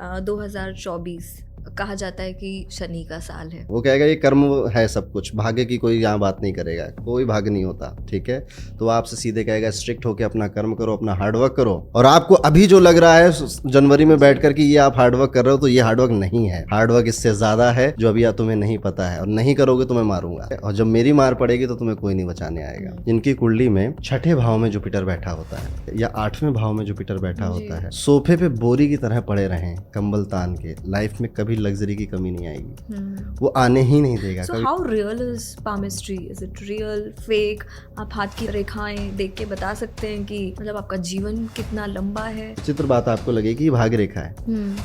2024 कहा जाता है कि शनि का साल है। वो कहेगा ये कर्म है सब कुछ, भाग्य की कोई यहाँ बात नहीं करेगा, कोई भाग्य नहीं होता, ठीक है। तो वो आपसे सीधे कहेगा स्ट्रिक्ट होके अपना कर्म करो, अपना हार्डवर्क करो। और आपको अभी जो लग रहा है जनवरी में बैठकर कि ये आप हार्डवर्क कर रहे हो, तो ये हार्डवर्क नहीं है। हार्डवर्क इससे ज्यादा है जो अभी तुम्हें नहीं पता है, और नहीं करोगे तो मैं मारूंगा, और जब मेरी मार पड़ेगी तो तुम्हें कोई नहीं बचाने आएगा। जिनकी कुंडली में छठे भाव में जुपिटर बैठा होता है या 8वें भाव में जुपिटर बैठा होता है, सोफे पे बोरी की तरह पड़े रहें कंबल तान के, लाइफ में कभी लग्जरी की कमी नहीं आएगी, वो आने ही नहीं देगा। So how real is palmistry? Is it real, fake? आप हाथ की रेखाएं देख के बता सकते हैं कि मतलब आपका जीवन कितना लंबा है? चित्र बात आपको लगेगी ये भाग्य रेखा है।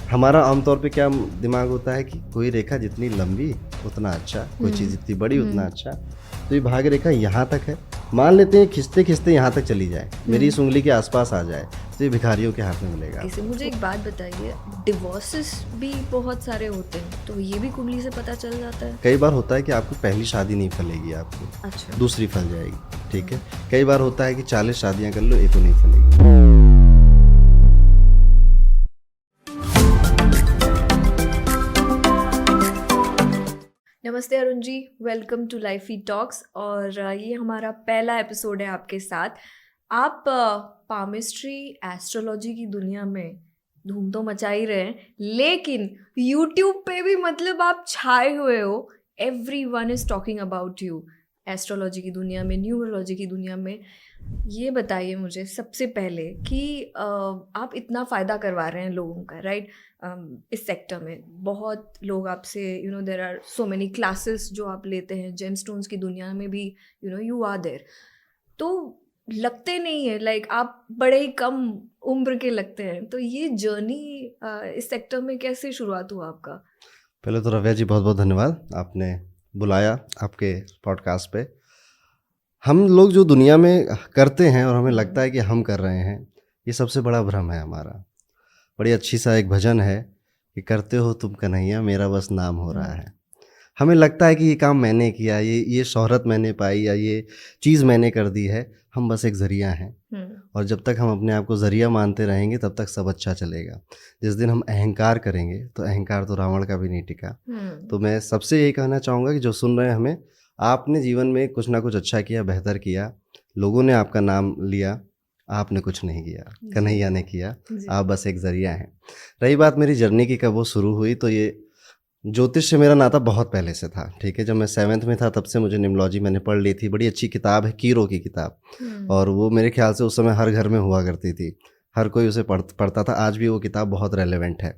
हमारा आमतौर पे क्या दिमाग होता है कि कोई रेखा जितनी लंबी उतना अच्छा, कोई चीज जितनी बड़ी उतना अच्छा। तो ये भाग्य रेखा यहाँ तक है, मान लेते हैं खिंचते खिंचते यहाँ तक चली जाए, मेरी इस उंगली के आसपास आ जाए, तो ये भिखारियों के हाथ में मिलेगा। इसे मुझे एक बात बताइए, डिवोर्सेस भी बहुत सारे होते हैं, तो ये भी कुंडली से पता चल जाता है? कई बार होता है कि आपको पहली शादी नहीं फलेगी, आपको अच्छा, दूसरी फल जाएगी, ठीक है। कई बार होता है कि 40 शादियां कर लो, एक को नहीं फलेगी। नमस्ते Arun ji, welcome to लाइफी talks. और ये हमारा पहला एपिसोड है आपके साथ। आप पामिस्ट्री एस्ट्रोलॉजी की दुनिया में धूम तो मचा ही रहे हैं, लेकिन यूट्यूब पे भी मतलब आप छाए हुए हो। Everyone is talking about you astrology की दुनिया में, न्यूमरोलॉजी की दुनिया में। ये बताइए मुझे सबसे पहले कि आप इतना फ़ायदा करवा रहे हैं लोगों का, राइट? इस सेक्टर में बहुत लोग आपसे there are so many classes जो आप लेते हैं, जेमस्टोन्स की दुनिया में भी यू आर देयर। तो लगते नहीं है, लाइक आप बड़े ही कम उम्र के लगते हैं। तो ये जर्नी इस सेक्टर में कैसे शुरुआत हुआ आपका? पहले तो रव्या जी बहुत बहुत धन्यवाद, आपने बुलाया आपके पॉडकास्ट पे। हम लोग जो दुनिया में करते हैं और हमें लगता है कि हम कर रहे हैं, ये सबसे बड़ा भ्रम है हमारा। बड़ी अच्छी सा एक भजन है कि करते हो तुम कन्हैया, मेरा बस नाम हो रहा है। हमें लगता है कि ये काम मैंने किया, ये शोहरत मैंने पाई, या ये चीज़ मैंने कर दी है। हम बस एक ज़रिया हैं, और जब तक हम अपने आप को ज़रिया मानते रहेंगे तब तक सब अच्छा चलेगा। जिस दिन हम अहंकार करेंगे तो अहंकार तो रावण का भी नहीं टिका। तो मैं सबसे यही कहना चाहूँगा कि जो सुन रहे हैं हमें, आपने जीवन में कुछ ना कुछ अच्छा किया, बेहतर किया, लोगों ने आपका नाम लिया, आपने कुछ नहीं किया, कन्हैया ने किया, आप बस एक ज़रिया हैं। रही बात मेरी जर्नी की कब वो शुरू हुई, तो ये ज्योतिष से मेरा नाता बहुत पहले से था, ठीक है। जब मैं 7th में था तब से मुझे निम्नोलॉजी मैंने पढ़ ली थी। बड़ी अच्छी किताब है, कीरो की किताब, और वो मेरे ख्याल से उस समय हर घर में हुआ करती थी, हर कोई उसे पढ़ता था। आज भी वो किताब बहुत रेलेवेंट है।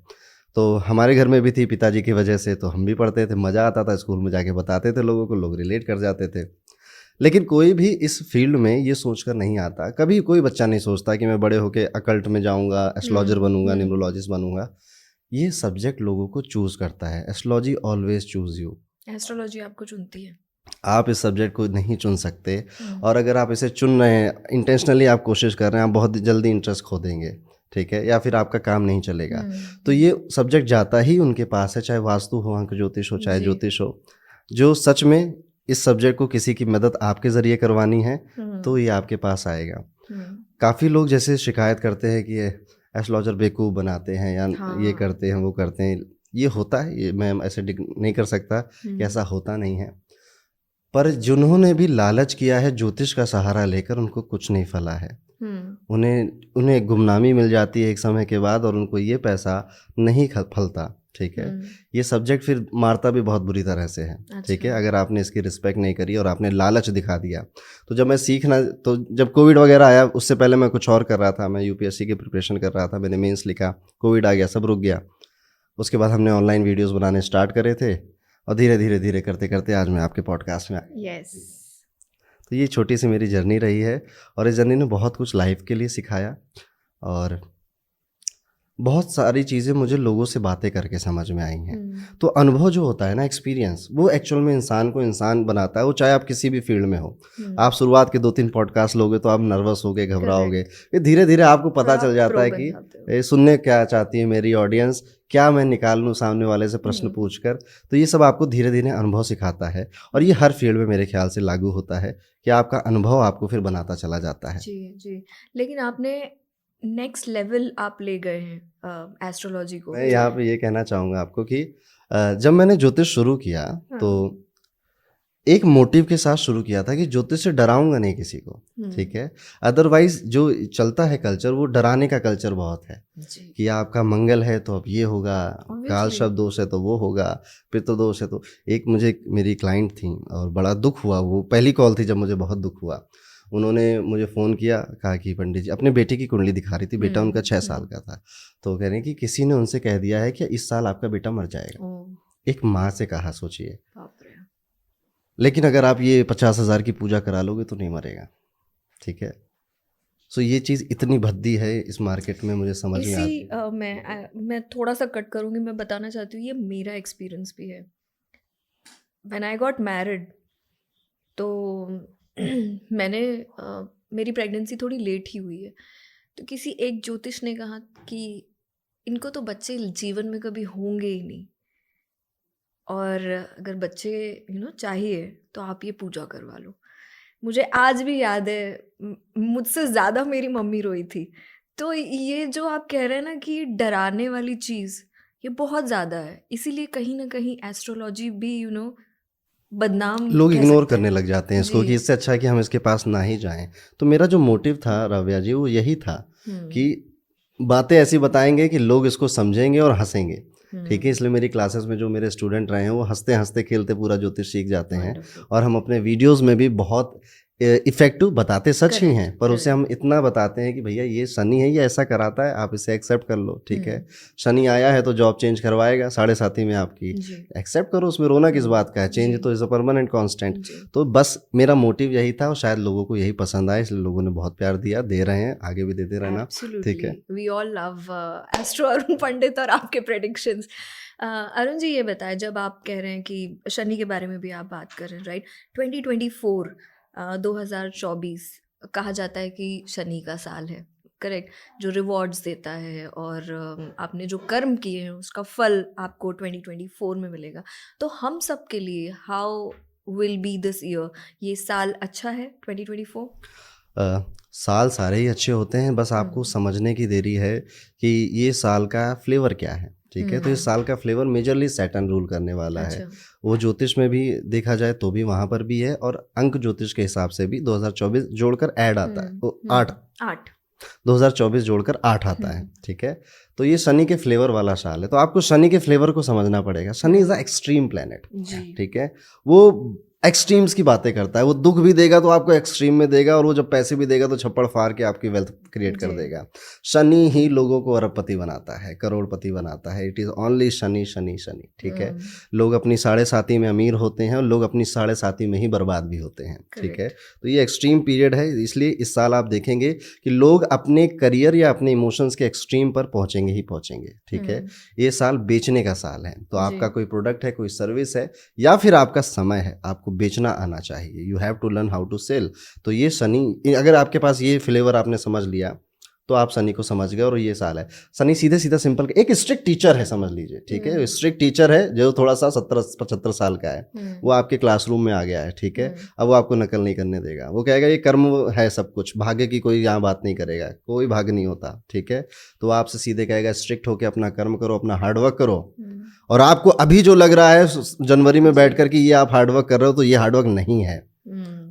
तो हमारे घर में भी थी पिताजी की वजह से, तो हम भी पढ़ते थे, मज़ा आता था, स्कूल में जाके बताते थे लोगों को, लोग रिलेट कर जाते थे। लेकिन कोई भी इस फील्ड में ये सोचकर नहीं आता, कभी कोई बच्चा नहीं सोचता कि मैं बड़े होकर अकल्ट में जाऊँगा, एस्ट्रोलॉजर बनूंगा, न्यूमरोलॉजिस्ट बनूंगा। ये सब्जेक्ट लोगों को चूज करता है। Astrology always choose you. Astrology आपको चुनती है, आप इस सब्जेक्ट को नहीं चुन सकते, और अगर आप इसे चुन रहे हैं, इंटेंशनली आप कोशिश कर रहे हैं, आप बहुत जल्दी इंटरेस्ट खो देंगे, ठीक है, या फिर आपका काम नहीं चलेगा। तो ये सब्जेक्ट जाता ही उनके पास है, चाहे वास्तु हो, अंक ज्योतिष हो, चाहे ज्योतिष हो। जो सच में इस सब्जेक्ट को किसी की मदद आपके ज़रिए करवानी है तो ये आपके पास आएगा। काफ़ी लोग जैसे शिकायत करते हैं कि एस्ट्रोलॉजर बेवकूफ़ बनाते हैं, या ये करते हैं, वो करते हैं। ये होता है, ये मैं ऐसे नहीं कर सकता कि ऐसा होता नहीं है, पर जिन्होंने भी लालच किया है ज्योतिष का सहारा लेकर, उनको कुछ नहीं फला है। उन्हें गुमनामी मिल जाती है एक समय के बाद, और उनको ये पैसा नहीं फलता, ठीक है। ये सब्जेक्ट फिर मारता भी बहुत बुरी तरह से है, ठीक है, अगर आपने इसकी रिस्पेक्ट नहीं करी और आपने लालच दिखा दिया। तो जब मैं सीखना, तो जब कोविड वगैरह आया, उससे पहले मैं कुछ और कर रहा था, मैं यूपीएससी की प्रिपरेशन कर रहा था, मैंने मेंस लिखा, कोविड आ गया, सब रुक गया। उसके बाद हमने ऑनलाइन वीडियोज़ बनाने स्टार्ट करे थे, और धीरे धीरे धीरे करते करते आज मैं आपके पॉडकास्ट में आ गया। तो ये छोटी सी मेरी जर्नी रही है, और इस जर्नी ने बहुत कुछ लाइफ के लिए सिखाया, और बहुत सारी चीज़ें मुझे लोगों से बातें करके समझ में आई हैं। तो अनुभव जो होता है ना, एक्सपीरियंस, वो एक्चुअल में इंसान को इंसान बनाता है, वो चाहे आप किसी भी फील्ड में हो। आप शुरुआत के 2-3 पॉडकास्ट लोगे तो आप नर्वस होगे, घबराओगे, फिर धीरे धीरे आपको पता चल जाता है कि सुनने क्या चाहती है मेरी ऑडियंस, क्या मैं निकाल लूँ सामने वाले से प्रश्न पूछकर। तो ये सब आपको धीरे धीरे अनुभव सिखाता है, और ये हर फील्ड में मेरे ख्याल से लागू होता है कि आपका अनुभव आपको फिर बनाता चला जाता है। जी जी। लेकिन आपने नेक्स्ट लेवल आप ले गए हैं एस्ट्रोलॉजी को। मैं यहाँ पे ये कहना चाहूँगा आपको कि जब मैंने ज्योतिष शुरू किया तो हाँ। एक मोटिव के साथ शुरू किया था कि ज्योतिष से डराऊंगा नहीं किसी को, ठीक है। अदरवाइज जो चलता है कल्चर वो डराने का कल्चर बहुत है जी। कि आपका मंगल है तो अब ये होगा, काल Obviously। शब्द दोष है तो वो होगा, पितृदोष है तो। एक मुझे मेरी क्लाइंट थी और बड़ा दुख हुआ, वो पहली कॉल थी जब मुझे बहुत दुख हुआ। उन्होंने मुझे फ़ोन किया, कहा कि पंडित जी, अपने बेटे की कुंडली दिखा रही थी, बेटा उनका 6 साल का था। तो वो कह रहे हैं कि किसी ने उनसे कह दिया है कि इस साल आपका बेटा मर जाएगा। ओह, एक माँ से कहा, सोचिए। बाप रे। लेकिन अगर आप ये 50,000 की पूजा करा लोगे तो नहीं मरेगा, ठीक है। सो ये चीज़ इतनी भद्दी है इस मार्केट में, मुझे समझ में आती है। मैं थोड़ा सा कट करूँगी, मैं बताना चाहती हूँ ये मेरा एक्सपीरियंस भी है। व्हेन आई गॉट मैरिड तो मैंने मेरी प्रेगनेंसी थोड़ी लेट ही हुई है, तो किसी एक ज्योतिष ने कहा कि इनको तो बच्चे जीवन में कभी होंगे ही नहीं, और अगर बच्चे चाहिए तो आप ये पूजा करवा लो। मुझे आज भी याद है, मुझसे ज़्यादा मेरी मम्मी रोई थी। तो ये जो आप कह रहे हैं ना कि ये डराने वाली चीज़, ये बहुत ज़्यादा है, इसीलिए कहीं ना कहीं एस्ट्रोलॉजी भी बदनाम लोग कह इग्नोर सकते करने हैं। लग जाते हैं इसको जी। कि इससे अच्छा है कि हम इसके पास ना ही जाएं। तो मेरा जो मोटिव था रव्या जी वो यही था कि बातें ऐसी बताएंगे कि लोग इसको समझेंगे और हंसेंगे, ठीक है। इसलिए मेरी क्लासेस में जो मेरे स्टूडेंट रहे हैं वो हंसते हंसते खेलते पूरा ज्योतिष सीख जाते हैं। वंडरफुल। और हम अपने वीडियोस में भी बहुत इफेक्टिव बताते सच ही करेक्ट, हैं, पर उसे हम इतना बताते हैं कि भैया ये शनि है, ये ऐसा कराता है, आप इसे एक्सेप्ट कर लो, ठीक है। शनि आया है तो जॉब चेंज करवाएगा 7.5 में आपकी, जी। एक्सेप्ट करो, उसमें रोना किस बात का है, चेंज जी। तो इज़ अ परमानेंट कांस्टेंट। जी। तो बस मेरा मोटिव यही था और शायद लोगों को यही पसंद आया, इसलिए लोगों ने बहुत प्यार दिया, दे रहे हैं, आगे भी देते रहना, ठीक है। Absolutely, we all love astro Arun Pandit और आपके प्रेडिक्शंस। अरुण जी, ये बताएं, जब आप कह रहे हैं कि शनि के बारे में भी आप बात कर रहे हैं, राइट? 2024 2024 कहा जाता है कि शनि का साल है, करेक्ट? जो रिवॉर्ड्स देता है और आपने जो कर्म किए हैं उसका फल आपको 2024 में मिलेगा। तो हम सब के लिए how will be this year? ये साल अच्छा है 2024? साल सारे ही अच्छे होते हैं, बस आपको समझने की देरी है कि ये साल का फ्लेवर क्या है, ठीक है। तो इस साल का फ्लेवर मेजरली सैटर्न रूल करने वाला है। अच्छा। वो ज्योतिष में भी देखा जाए तो भी वहाँ पर भी है, और अंक ज्योतिष के हिसाब से भी 2024 जोड़कर ऐड आता है, वो 8 2024 जोड़कर 8 आता है, ठीक है। तो ये शनि के फ्लेवर वाला साल है, तो आपको शनि के फ्लेवर को समझना पड़ेगा। Shani is a extreme planet, ठीक है। वो एक्सट्रीम्स की बातें करता है, वो दुख भी देगा तो आपको एक्सट्रीम में देगा, और वो जब पैसे भी देगा तो छप्पड़ फाड़ के आपकी वेल्थ क्रिएट कर देगा। शनि ही लोगों को अरबपति बनाता है, करोड़पति बनाता है। It is only Shani Shani Shani, ठीक है। लोग अपनी 7.5 में अमीर होते हैं और लोग अपनी 7.5 में ही बर्बाद भी होते हैं, ठीक है। तो ये एक्सट्रीम पीरियड है, इसलिए इस साल आप देखेंगे कि लोग अपने करियर या अपने इमोशंस के एक्सट्रीम पर पहुंचेंगे ही पहुंचेंगे, ठीक है। ये साल बेचने का साल है, तो आपका कोई प्रोडक्ट है, कोई सर्विस है, या फिर आपका समय है, आपको बेचना आना चाहिए। You have to learn how to sell. तो ये शनि, अगर आपके पास ये फ्लेवर आपने समझ लिया तो आप शनि को समझ गए, और ये साल है। शनि सीधे सीधा सिंपल एक स्ट्रिक्ट टीचर है, समझ लीजिए, ठीक है। स्ट्रिक्ट टीचर है जो थोड़ा सा 17-75 साल का है, वो आपके क्लासरूम में आ गया है, ठीक है। अब वो आपको नकल नहीं करने देगा, वो कहेगा ये कर्म है सब कुछ, भाग्य की कोई यहाँ बात नहीं करेगा, कोई भाग्य नहीं होता, ठीक है। तो आपसे सीधे कहेगा स्ट्रिक्ट होकर अपना कर्म करो, अपना हार्डवर्क करो। और आपको अभी जो लग रहा है जनवरी में बैठ कर कि ये आप हार्डवर्क कर रहे हो, तो ये हार्डवर्क नहीं है।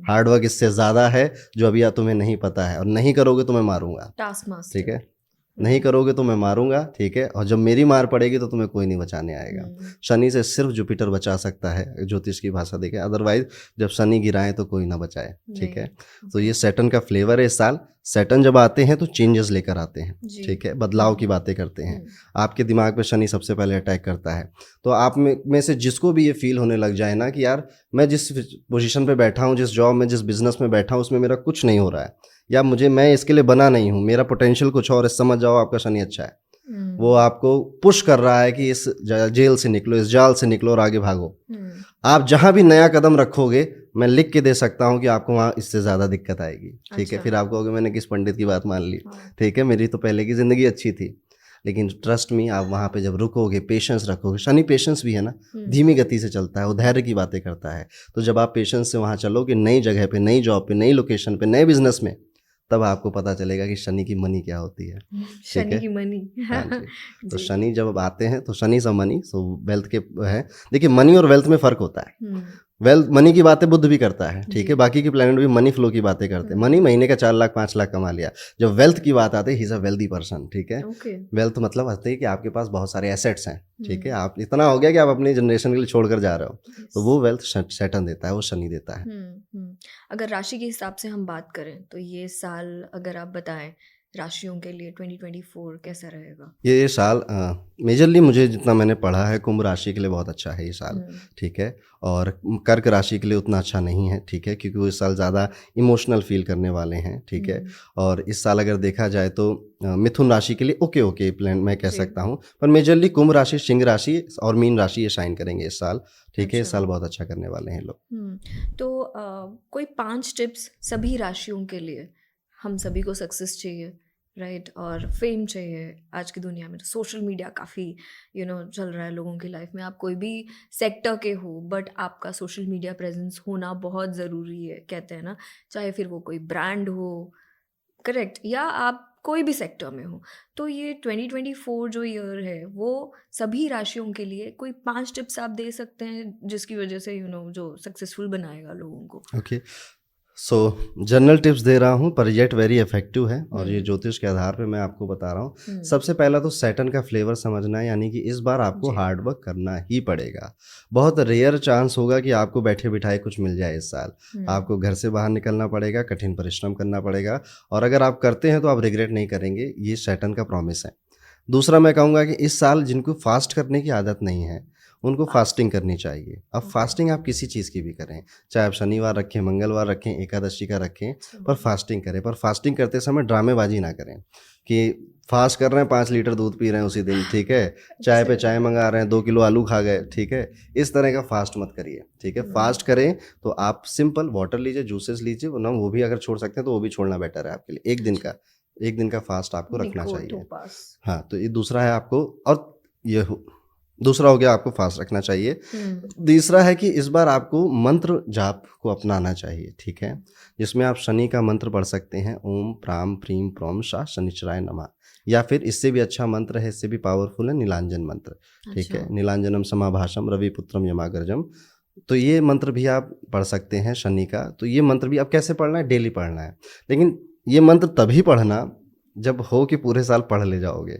हार्डवर्क इससे ज़्यादा है जो अभी तुम्हें नहीं पता है, और नहीं करोगे तो मैं मारूंगा, ठीक है। नहीं करोगे तो मैं मारूंगा, ठीक है। और जब मेरी मार पड़ेगी तो तुम्हें कोई नहीं बचाने आएगा। शनि से सिर्फ जुपिटर बचा सकता है, ज्योतिष की भाषा देखें, अदरवाइज जब शनि गिराए तो कोई ना बचाए, ठीक है। तो ये सैटर्न का फ्लेवर है इस साल। सैटर्न जब आते हैं तो चेंजेस लेकर आते हैं, ठीक है, बदलाव की बातें करते हैं। आपके दिमाग पे शनि सबसे पहले अटैक करता है, तो आप में से जिसको भी ये फील होने लग जाए ना कि यार मैं जिस पोजीशन पे बैठा हूँ, जिस जॉब में, जिस बिजनेस में बैठा हूँ, उसमें मेरा कुछ नहीं हो रहा है, या मैं इसके लिए बना नहीं हूँ, मेरा पोटेंशियल कुछ और है, समझ जाओ आपका शनि अच्छा है। वो आपको पुश कर रहा है कि इस जेल से निकलो, इस जाल से निकलो और आगे भागो। आप जहां भी नया कदम रखोगे, मैं लिख के दे सकता हूं कि आपको वहां इससे ज्यादा दिक्कत आएगी, ठीक है। फिर आप कहोगे मैंने किस पंडित की बात मान ली, ठीक है, मेरी तो पहले की जिंदगी अच्छी थी। लेकिन ट्रस्ट मी, आप वहाँ पे जब रुकोगे, पेशेंस रखोगे, शनि पेशेंस भी है ना, धीमी गति से चलता है, वो धैर्य की बातें करता है। तो जब आप पेशेंस से वहाँ चलोगे, नई जगह पे, नई जॉब पे, नई लोकेशन पे, नए बिजनेस में, तब आपको पता चलेगा कि शनि की मनी क्या होती है। ठीक शनि है। की मनी। हाँ जी। तो जी। शनि जब आते हैं तो शनि सा मनी, सो वेल्थ के है। देखिए मनी और वेल्थ में फ़र्क होता है। वेल्थ मनी की बातें बुध भी करता है, ठीक जी। है, बाकी के प्लैनेट भी मनी फ्लो की बातें करते हैं। मनी महीने का 4 लाख 5 लाख कमा लिया। जब वेल्थ की बात आती है, he is a wealthy person, ठीक है। ओके। वेल्थ मतलब होता है कि आपके पास बहुत सारे एसेट्स हैं, ठीक है, आप इतना हो गया कि आप अपनी जनरेशन के लिए छोड़ कर जा रहे हो, तो वो वेल्थ सैटर्न देता है, वो शनि देता है। अगर राशि के हिसाब से हम बात करें तो ये साल अगर आप बताएं राशियों के लिए 2024 कैसा रहेगा? ये साल मेजरली मुझे जितना मैंने पढ़ा है, कुंभ राशि के लिए बहुत अच्छा है ये साल, ठीक है। और कर्क राशि के लिए उतना अच्छा नहीं है, ठीक है, क्योंकि वो इस साल ज़्यादा इमोशनल फील करने वाले हैं, ठीक है। और इस साल अगर देखा जाए तो मिथुन राशि के लिए ओके ओके प्लान मैं कह जी। सकता हूँ, पर मेजरली कुंभ राशि, सिंह राशि और मीन राशि ये शाइन करेंगे इस साल, ठीक है। इस अच्छा। साल बहुत अच्छा करने वाले हैं लोग। तो कोई 5 टिप्स सभी राशियों के लिए, हम सभी को सक्सेस चाहिए, राइट, और फेम चाहिए आज की दुनिया में, तो सोशल मीडिया काफ़ी चल रहा है लोगों की लाइफ में। आप कोई भी सेक्टर के हो बट आपका सोशल मीडिया प्रेजेंस होना बहुत ज़रूरी है, कहते हैं ना, चाहे फिर वो कोई ब्रांड हो, करेक्ट, या आप कोई भी सेक्टर में हो। तो ये 2024 जो ईयर है वो सभी राशियों के लिए कोई 5 टिप्स आप दे सकते हैं जिसकी वजह से जो सक्सेसफुल बनाएगा लोगों को? ओके, सो जनरल टिप्स दे रहा हूँ पर येट वेरी इफेक्टिव है, और ये हम्म। ज्योतिष के आधार पे मैं आपको बता रहा हूँ। सबसे पहला तो सैटर्न का फ्लेवर समझना है, यानी कि इस बार आपको जी। हार्ड वर्क करना ही पड़ेगा। बहुत रेयर चांस होगा कि आपको बैठे बिठाए कुछ मिल जाए इस साल। आपको घर से बाहर निकलना पड़ेगा, कठिन परिश्रम करना पड़ेगा, और अगर आप करते हैं तो आप रिग्रेट नहीं करेंगे, ये सैटर्न का प्रॉमिस है। दूसरा मैं कहूँगा कि इस साल जिनको फास्ट करने की आदत नहीं है उनको फास्टिंग करनी चाहिए। अब फास्टिंग आप किसी चीज़ की भी करें, चाहे आप शनिवार रखें, मंगलवार रखें, एकादशी का रखें, पर फास्टिंग करें। पर फास्टिंग करते समय ड्रामेबाजी ना करें कि फास्ट कर रहे हैं 5 लीटर दूध पी रहे हैं उसी दिन, ठीक है, चाय पे चाय मंगा रहे हैं, 2 किलो आलू खा गए, ठीक है। इस तरह का फास्ट मत करिए, ठीक है। फास्ट करें तो आप सिंपल वाटर लीजिए, जूसेस लीजिए, वरना वो भी अगर छोड़ सकते हैं तो वो भी छोड़ना बेटर है आपके लिए। एक दिन का फास्ट आपको रखना चाहिए। हाँ, तो ये दूसरा है आपको, और ये दूसरा हो गया आपको फास्ट रखना चाहिए। तीसरा है कि इस बार आपको मंत्र जाप को अपनाना चाहिए, ठीक है, जिसमें आप शनि का मंत्र पढ़ सकते हैं, ओम प्राम प्रीम प्रोम शाह शनिचराय नमः, या फिर इससे भी अच्छा मंत्र है, इससे भी पावरफुल है नीलांजन मंत्र, ठीक है, नीलांजनम समाभाषम रविपुत्रम यमागर्जम। तो ये मंत्र भी आप पढ़ सकते हैं शनि का। तो ये मंत्र भी आप कैसे पढ़ना है, डेली पढ़ना है, लेकिन ये मंत्र तभी पढ़ना जब हो कि पूरे साल पढ़ ले जाओगे,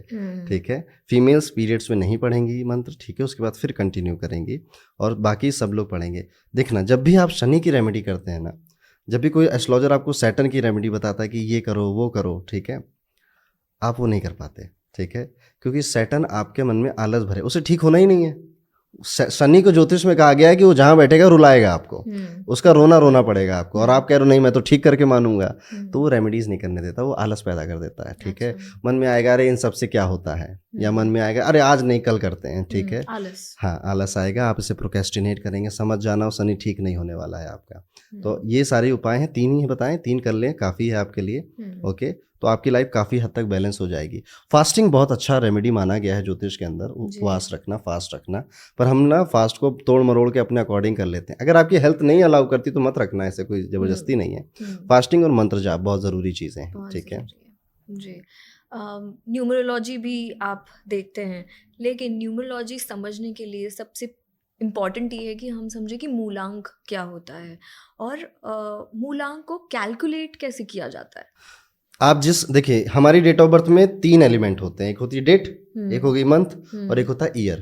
ठीक है। फीमेल्स पीरियड्स में नहीं पढ़ेंगी ये मंत्र, ठीक है, उसके बाद फिर कंटिन्यू करेंगी, और बाकी सब लोग पढ़ेंगे। देखना, जब भी आप शनि की रेमेडी करते हैं ना, जब भी कोई एस्ट्रोलॉजर आपको सैटर्न की रेमेडी बताता है कि ये करो वो करो, ठीक है, आप वो नहीं कर पाते, ठीक है, क्योंकि सैटर्न आपके मन में आलस भरे, उसे ठीक होना ही नहीं है। शनि को ज्योतिष में कहा गया है कि वो जहाँ बैठेगा रुलाएगा आपको, उसका रोना रोना पड़ेगा आपको, और आप कह रहे हो नहीं मैं तो ठीक करके मानूंगा, तो वो रेमेडीज नहीं करने देता, वो आलस पैदा कर देता है, ठीक है। मन में आएगा अरे इन सब से क्या होता है, या मन में आएगा अरे आज नहीं कल करते हैं, ठीक है, आलस। हाँ, आलस आएगा, आप इसे प्रोक्रेस्टिनेट करेंगे। समझ जाना और शनि ठीक नहीं होने वाला है आपका। तो ये सारे उपाय हैं, 3 ही बताएं, 3 कर लें, काफ़ी है आपके लिए, ओके। तो आपकी लाइफ काफ़ी हद तक बैलेंस हो जाएगी। फास्टिंग बहुत अच्छा रेमेडी माना गया है ज्योतिष के अंदर, उपवास रखना, फास्ट रखना, पर हम ना फास्ट को तोड़ मरोड़ के अपने अकॉर्डिंग कर लेते हैं। अगर आपकी हेल्थ नहीं अलाउ करती तो मत रखना, ऐसे कोई ज़बरदस्ती नहीं है। फास्टिंग और मंत्र जाप बहुत ज़रूरी चीज़ें हैं, ठीक है जी। न्यूमरोलॉजी भी आप देखते हैं, लेकिन न्यूमरोलॉजी समझने के लिए सबसे इम्पॉर्टेंट ये है कि हम समझें कि मूलांक क्या होता है, और मूलांक को कैलकुलेट कैसे किया जाता है। आप देखिए हमारी डेट ऑफ बर्थ में 3 एलिमेंट होते हैं, एक होती है डेट, एक हो गई मंथ, और एक होता है ईयर।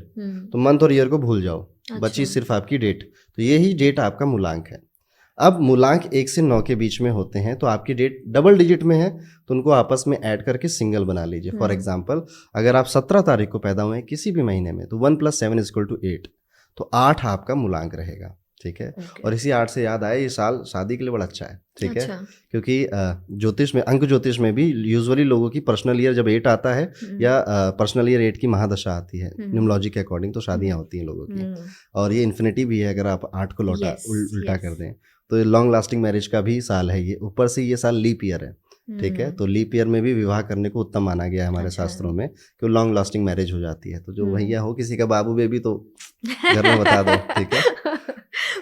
तो मंथ और ईयर को भूल जाओ, बची सिर्फ आपकी डेट। तो यही डेट आपका मूलांक है। अब मूलांक 1 से 9 के बीच में होते हैं, तो आपकी डेट डबल डिजिट में है तो उनको आपस में ऐड करके सिंगल बना लीजिए। फॉर एग्जाम्पल, अगर आप 17 तारीख को पैदा हुए हैं किसी भी महीने में, तो 1 + 7 = 8, तो 8 आपका मूलांक रहेगा, ठीक है। और इसी 8 से याद आया, ये साल शादी के लिए बड़ा अच्छा है, ठीक है, क्योंकि ज्योतिष में, अंक ज्योतिष में भी यूजुअली लोगों की पर्सनल ईयर जब 8 आता है, या पर्सनल ईयर 8 की महादशा आती है न्यूमरोलॉजी के अकॉर्डिंग, तो शादियां होती हैं लोगों की। और ये इन्फिनिटी भी है, अगर आप 8 को उल्टा कर दें तो लॉन्ग लास्टिंग मैरिज का भी साल है ये। ऊपर से ये साल लीप ईयर है, ठीक है, तो लीप ईयर में भी विवाह करने को उत्तम माना गया है हमारे शास्त्रों में, कि लॉन्ग लास्टिंग मैरिज हो जाती है। तो जो भैया हो किसी का बाबू बेबी, तो घर में बता दो, ठीक है।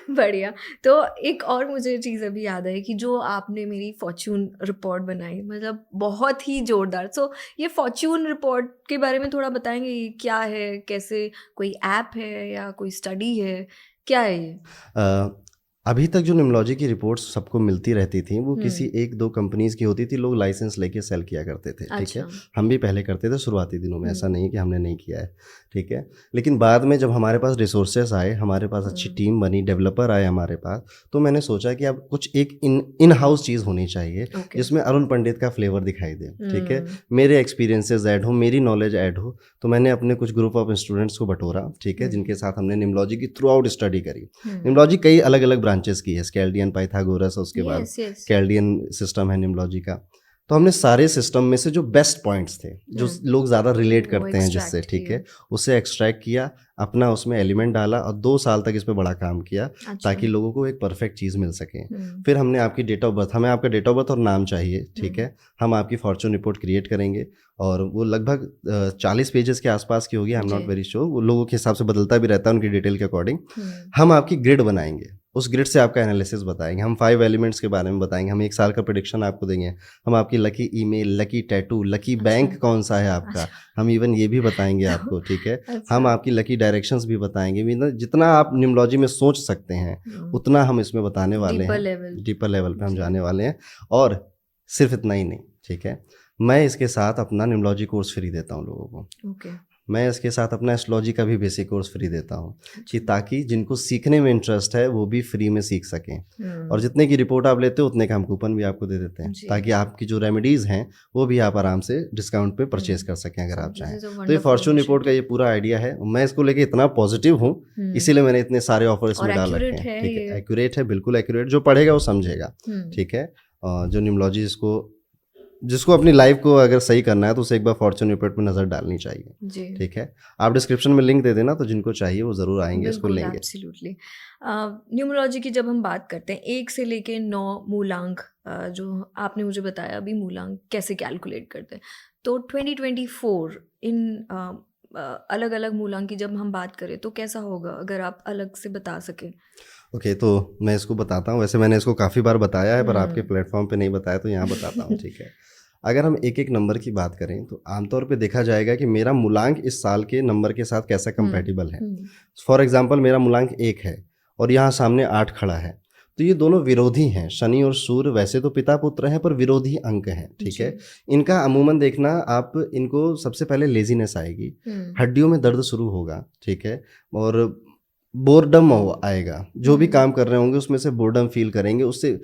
बढ़िया। तो एक और मुझे चीज़ अभी याद आई कि जो आपने मेरी फॉर्च्यून रिपोर्ट बनाई, मतलब बहुत ही ज़ोरदार। सो ये फॉर्च्यून रिपोर्ट के बारे में थोड़ा बताएँगे, ये क्या है? कैसे, कोई ऐप है या कोई स्टडी है? क्या है ये? अ, अभी तक जो न्यूमलॉजी की रिपोर्ट्स सबको मिलती रहती थी वो किसी हुँ। 1-2 कंपनीज़ की होती थी, लोग लाइसेंस लेके सेल किया करते थे, ठीक है? अच्छा। हम भी पहले करते थे शुरुआती दिनों में, ऐसा हुँ, नहीं है कि हमने नहीं किया है, ठीक है? लेकिन बाद में जब हमारे पास रिसोर्सेज़ आए, हमारे पास अच्छी हुँ। टीम बनी, डेवलपर आए हमारे पास, तो मैंने सोचा कि अब कुछ एक इन हाउस चीज़ होनी चाहिए, ओके। जिसमें अरुण पंडित का फ्लेवर दिखाई दे, ठीक है? हुँ, मेरे एक्सपीरियंसेस ऐड हो, मेरी नॉलेज ऐड हो, तो मैंने अपने कुछ ग्रुप ऑफ स्टूडेंट्स को बटोरा, ठीक है? हुँ, जिनके साथ हमने न्यूमलॉजी की थ्रू आउट स्टडी करी। हुँ। निम्नोलॉजी कई अलग-अलग ब्रांचेस की है, स्केल्डियन, पाइथागोरस और उसके बाद यस, यस। कैल्डियन सिस्टम है निम्नोलॉजी का। तो हमने सारे सिस्टम में से जो बेस्ट पॉइंट्स थे, जो हुँ, लोग ज़्यादा रिलेट वो करते हैं जिससे, एक्सट्रैक्ट ठीक किए। है? उसे एक्सट्रैक्ट किया, अपना उसमें एलिमेंट डाला और 2 साल तक इस पे बड़ा काम किया, अच्छा। ताकि लोगों को एक परफेक्ट चीज़ मिल सके। हुँ, फिर हमने आपकी डेट ऑफ बर्थ, हमें आपका डेट ऑफ बर्थ और नाम चाहिए, ठीक हुँ, है? हम आपकी फॉर्च्यून रिपोर्ट क्रिएट करेंगे और वो लगभग 40 पेजेज़ के आसपास की होगी, आई एम जी। नॉट वेरी श्योर, वो लोगों के हिसाब से बदलता भी रहता है उनकी डिटेल के अकॉर्डिंग। हुँ, हम आपकी ग्रिड बनाएँगे, उस ग्रिड से आपका एनालिसिस बताएँगे, हम 5 एलिमेंट्स के बारे में बताएँगे, हम 1 साल का प्रेडिक्शन आपको देंगे, हम आपकी lucky email, lucky tattoo, lucky अच्छा, बैंक कौन-सा है आपका, अच्छा। हम इवन ये भी बताएँगे तो आपको, ठीक है? हम अच्छा। आपकी लकी डायरेक्शंस भी बताएँगे, मीन जितना आप न्यूमलॉजी में सोच सकते हैं, हुँ, उतना हम इसमें बताने वाले डीपर हैं, लेवल। डीपर लेवल पे हम जी, जाने वाले हैं और सिर्फ़ इतना ही नहीं, ठीक है? मैं इसके साथ अपना न्यूमलॉजी कोर्स फ्री देता हूँ लोगों को। ओके। मैं इसके साथ अपना एस्ट्रोलॉजी का भी बेसिक कोर्स फ्री देता हूँ कि अच्छा। ताकि जिनको सीखने में इंटरेस्ट है वो भी फ्री में सीख सकें और हुँ, जितने की रिपोर्ट आप लेते हो उतने का हम कूपन भी आपको दे देते हैं जी। ताकि आपकी जो रेमेडीज़ हैं वो भी आप आराम से डिस्काउंट पे परचेज हुँ, कर सकें अगर सो आप दिस चाहें। इज़ अ तो ये वंडरफुल फॉर्चून रिपोर्ट का इनिशिएटिव। ये पूरा आइडिया है, मैं इसको लेके इतना पॉजिटिव हूँ, हुँ, इसीलिए मैंने इतने सारे ऑफर और इसमें डाल रखे एक्यूरेट हैं, है ठीक है? ये। एक्यूरेट है, बिल्कुल एक्यूरेट, जो पढ़ेगा वो समझेगा, हुँ, ठीक है? जो न्यूमलॉजी इसको जिसको अपनी लाइफ को अगर सही करना है तो उसे एक बार फॉर्च्यून रिपोर्ट में नज़र डालनी चाहिए, जी। ठीक है? आप डिस्क्रिप्शन में लिंक दे देना तो जिनको चाहिए वो ज़रूर आएँगे, इसको बिल्कुल, लेंगे। एब्सोल्युटली। न्यूमरोलॉजी की जब हम बात करते हैं 1 से लेके 9 मूलांक, जो आपने मुझे बताया अभी मूलांक कैसे कैलकुलेट करते हैं। तो 2024 इन अलग-अलग मूलांक की जब हम बात करें तो कैसा होगा? अगर आप अलग से बता सकें? ओके, तो मैं इसको बताता हूँ, वैसे मैंने इसको काफ़ी बार बताया है पर आपके हुँ। प्लेटफ़ॉर्म पे नहीं बताया तो यहाँ बताता हूँ, ठीक है? अगर हम एक-एक नंबर की बात करें तो आमतौर पे देखा जाएगा कि मेरा मूलांक इस साल के नंबर के साथ कैसा हुँ, कंपैटिबल है। हुँ, फॉर एग्ज़ाम्पल मेरा मूलांक 1 है और यहाँ सामने 8 खड़ा है, तो ये दोनों विरोधी हैं। शनि और सूर्य वैसे तो पिता-पुत्र हैं पर विरोधी अंक हैं, ठीक जी। है? इनका अमूमन देखना आप इनको सबसे पहले लेज़ीनेस आएगी, हुँ, हड्डियों में दर्द शुरू होगा, ठीक है? और बोरडम आएगा, जो भी हुँ, काम कर रहे होंगे उसमें से बोरडम फ़ील करेंगे, उससे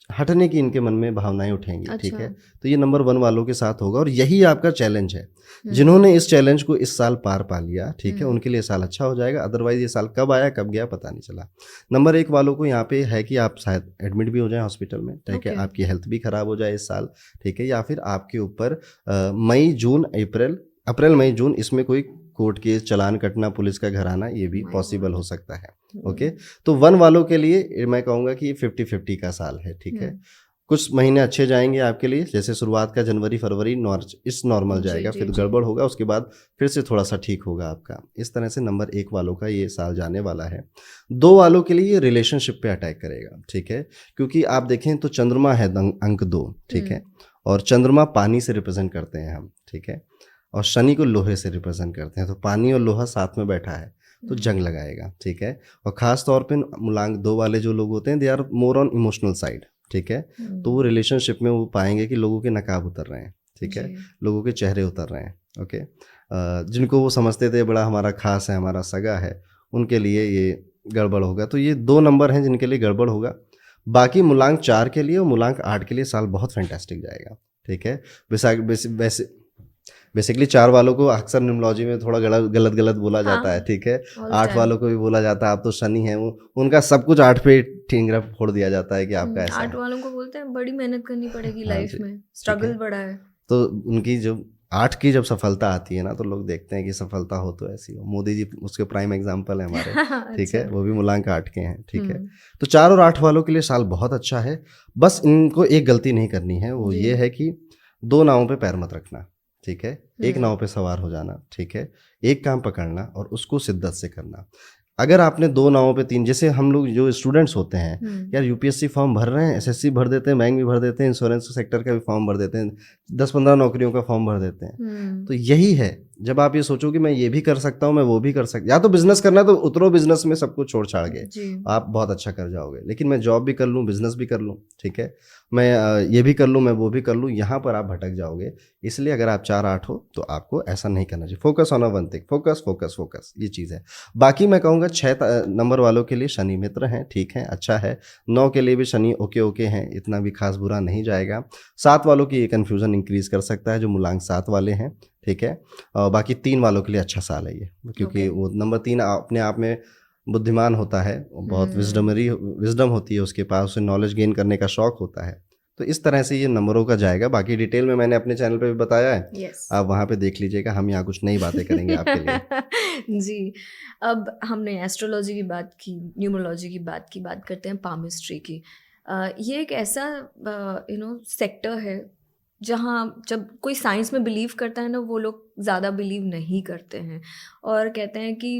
हटने की इनके मन में भावनाएँ उठेंगी, ठीक अच्छा। है? तो ये नंबर 1 वालों के साथ होगा और यही आपका चैलेंज है। हुँ, जिन्होंने इस चैलेंज को इस साल पार पा लिया, ठीक है? हुँ, उनके लिए साल अच्छा हो जाएगा, अदरवाइज़ ये साल कब आया, कब गया पता नहीं चला। नंबर 1 वालों को यहाँ पे है कि आप शायद एडमिट भी हो जाएँ हॉस्पिटल में, ठीक है? ओके। आपकी हेल्थ भी खराब हो जाए इस साल, ठीक है? या फिर आपके ऊपर मई, जून, अप्रैल, मई, जून इसमें कोई कोर्ट केस, चालान कटना, पुलिस का घर आना, ये भी माय पॉसिबल गॉड! हो सकता है, ओके? हुँ, तो 1 वालों के लिए मैं कहूँगा कि 50-50 का साल है, ठीक हुँ, है? कुछ महीने अच्छे जाएँगे आपके लिए, जैसे शुरुआत का जनवरी, फरवरी, मार्च इस नॉर्मल जी, जाएगा, जी, फिर जी। गड़बड़ होगा, उसके बाद फिर से थोड़ा-सा ठीक होगा आपका। इस तरह से नंबर 1 वालों का ये साल जाने वाला है। 2 वालों के लिए ये रिलेशनशिप पे अटैक करेगा, ठीक है? क्योंकि आप देखें तो चंद्रमा है अंक 2, ठीक हुँ, है? और चंद्रमा पानी से रिप्रेज़ेंट करते हैं हम, ठीक है? और शनि को लोहे से रिप्रेज़ेंट करते हैं, तो पानी और लोहा साथ में बैठा है, तो हुँ, जंग लगाएगा, ठीक है? और ख़ास तौर पे मूलांक 2 वाले जो लोग होते हैं, they are more on emotional side, ठीक है? तो वो हुँ, रिलेशनशिप में वो पाएँगे कि लोगों के नकाब उतर रहे हैं, ठीक जी। है? लोगों के चेहरे उतर रहे हैं, ओके? जिनको वो समझते थे बड़ा हमारा ख़ास है, हमारा सगा है, उनके लिए ये गड़बड़ होगा। तो ये 2 नंबर हैं जिनके लिए गड़बड़ होगा। बाकी मूलांक 4 के लिए और मूलांक 8 के लिए साल बहुत फैंटास्टिक जाएगा, ठीक है? वैसे बेसिकली 4 वालों को अक्सर न्यूमरोलॉजी में थोड़ा गलत-गलत बोला जाता है, हाँ, ठीक है? All the 8 time. वालों को भी बोला जाता है, आप तो शनि हैं वो, उनका सब कुछ 8 पे ठिंगरा फोड़ दिया जाता है कि आपका ऐसा आर्ट है। वालों को बोलते हैं बड़ी मेहनत करनी पड़ेगी हाँ लाइफ जी, में, ठीक है। स्ट्रगल बड़ा है। तो उनकी जब 8 की जब सफलता आती है ना, तो लोग देखते हैं कि सफलता हो तो ऐसी हो। मोदी जी उसके प्राइम एग्ज़ाम्पल हैं हमारे, ठीक अच्छा। है? वो भी मूलांक 8 के हैं, ठीक है? हुँ, तो 4 और 8 वालों के लिए साल बहुत अच्छा है। बस इनको एक गलती नहीं करनी है, वो जी। ये है कि 2 नावों पे पैर मत रखना, ठीक है? एक हुँ, नाव पे सवार हो जाना, ठीक है? एक काम पकड़ना और उसको शिद्दत से करना। अगर आपने 2 नावों पे 3, जैसे हम लोग जो स्टूडेंट्स होते हैं, यार यूपीएससी फॉर्म भर रहे हैं, एसएससी भर देते हैं, बैंक भी भर देते हैं, इंश्योरेंस सेक्टर का भी फॉर्म भर देते हैं, 10-15 नौकरियों का फॉर्म भर देते हैं। तो यही है, जब आप ये सोचो कि मैं ये भी कर सकता हूँ, मैं वो भी कर सकता, या तो बिजनेस करना है तो उतरो बिजनेस में, सब कुछ छोड़ छाड़ के आप बहुत अच्छा कर जाओगे। लेकिन मैं जॉब भी कर लूँ, बिजनेस भी कर लूँ, ठीक है, मैं ये भी कर लूँ, मैं वो भी कर लूँ, यहाँ पर आप भटक जाओगे। इसलिए अगर आप 4-8 हो तो आपको ऐसा नहीं करना चाहिए। Focus on a one thing, focus focus focus, ये चीज़ है। बाकी मैं कहूँगा 6 नंबर वालों के लिए शनि मित्र हैं, ठीक है, अच्छा है। 9 के लिए भी शनि ओके ओके हैं, इतना भी खास बुरा नहीं जाएगा। 7 वालों की ये कन्फ्यूज़न इंक्रीज़ कर सकता है, जो मूलांक 7 वाले हैं, ठीक है। बाकी 3 वालों के लिए अच्छा साल है ये, क्योंकि वो नंबर 3 अपने आप में बुद्धिमान होता है, बहुत विजडम होती है उसके पास, उसे नॉलेज गेन करने का शौक होता है। तो इस तरह से ये नंबरों का जाएगा। बाकी डिटेल में मैंने अपने चैनल पे भी बताया है, आप वहाँ पे देख लीजिएगा, हम यहाँ कुछ नई बातें करेंगे आपके लिए। जी, अब हमने एस्ट्रोलॉजी की बात की, न्यूमरोलॉजी की बात करते हैं पामिस्ट्री की। ये एक ऐसा सेक्टर है जहाँ जब कोई साइंस में बिलीव करता है ना, वो लोग ज़्यादा बिलीव नहीं करते हैं और कहते हैं कि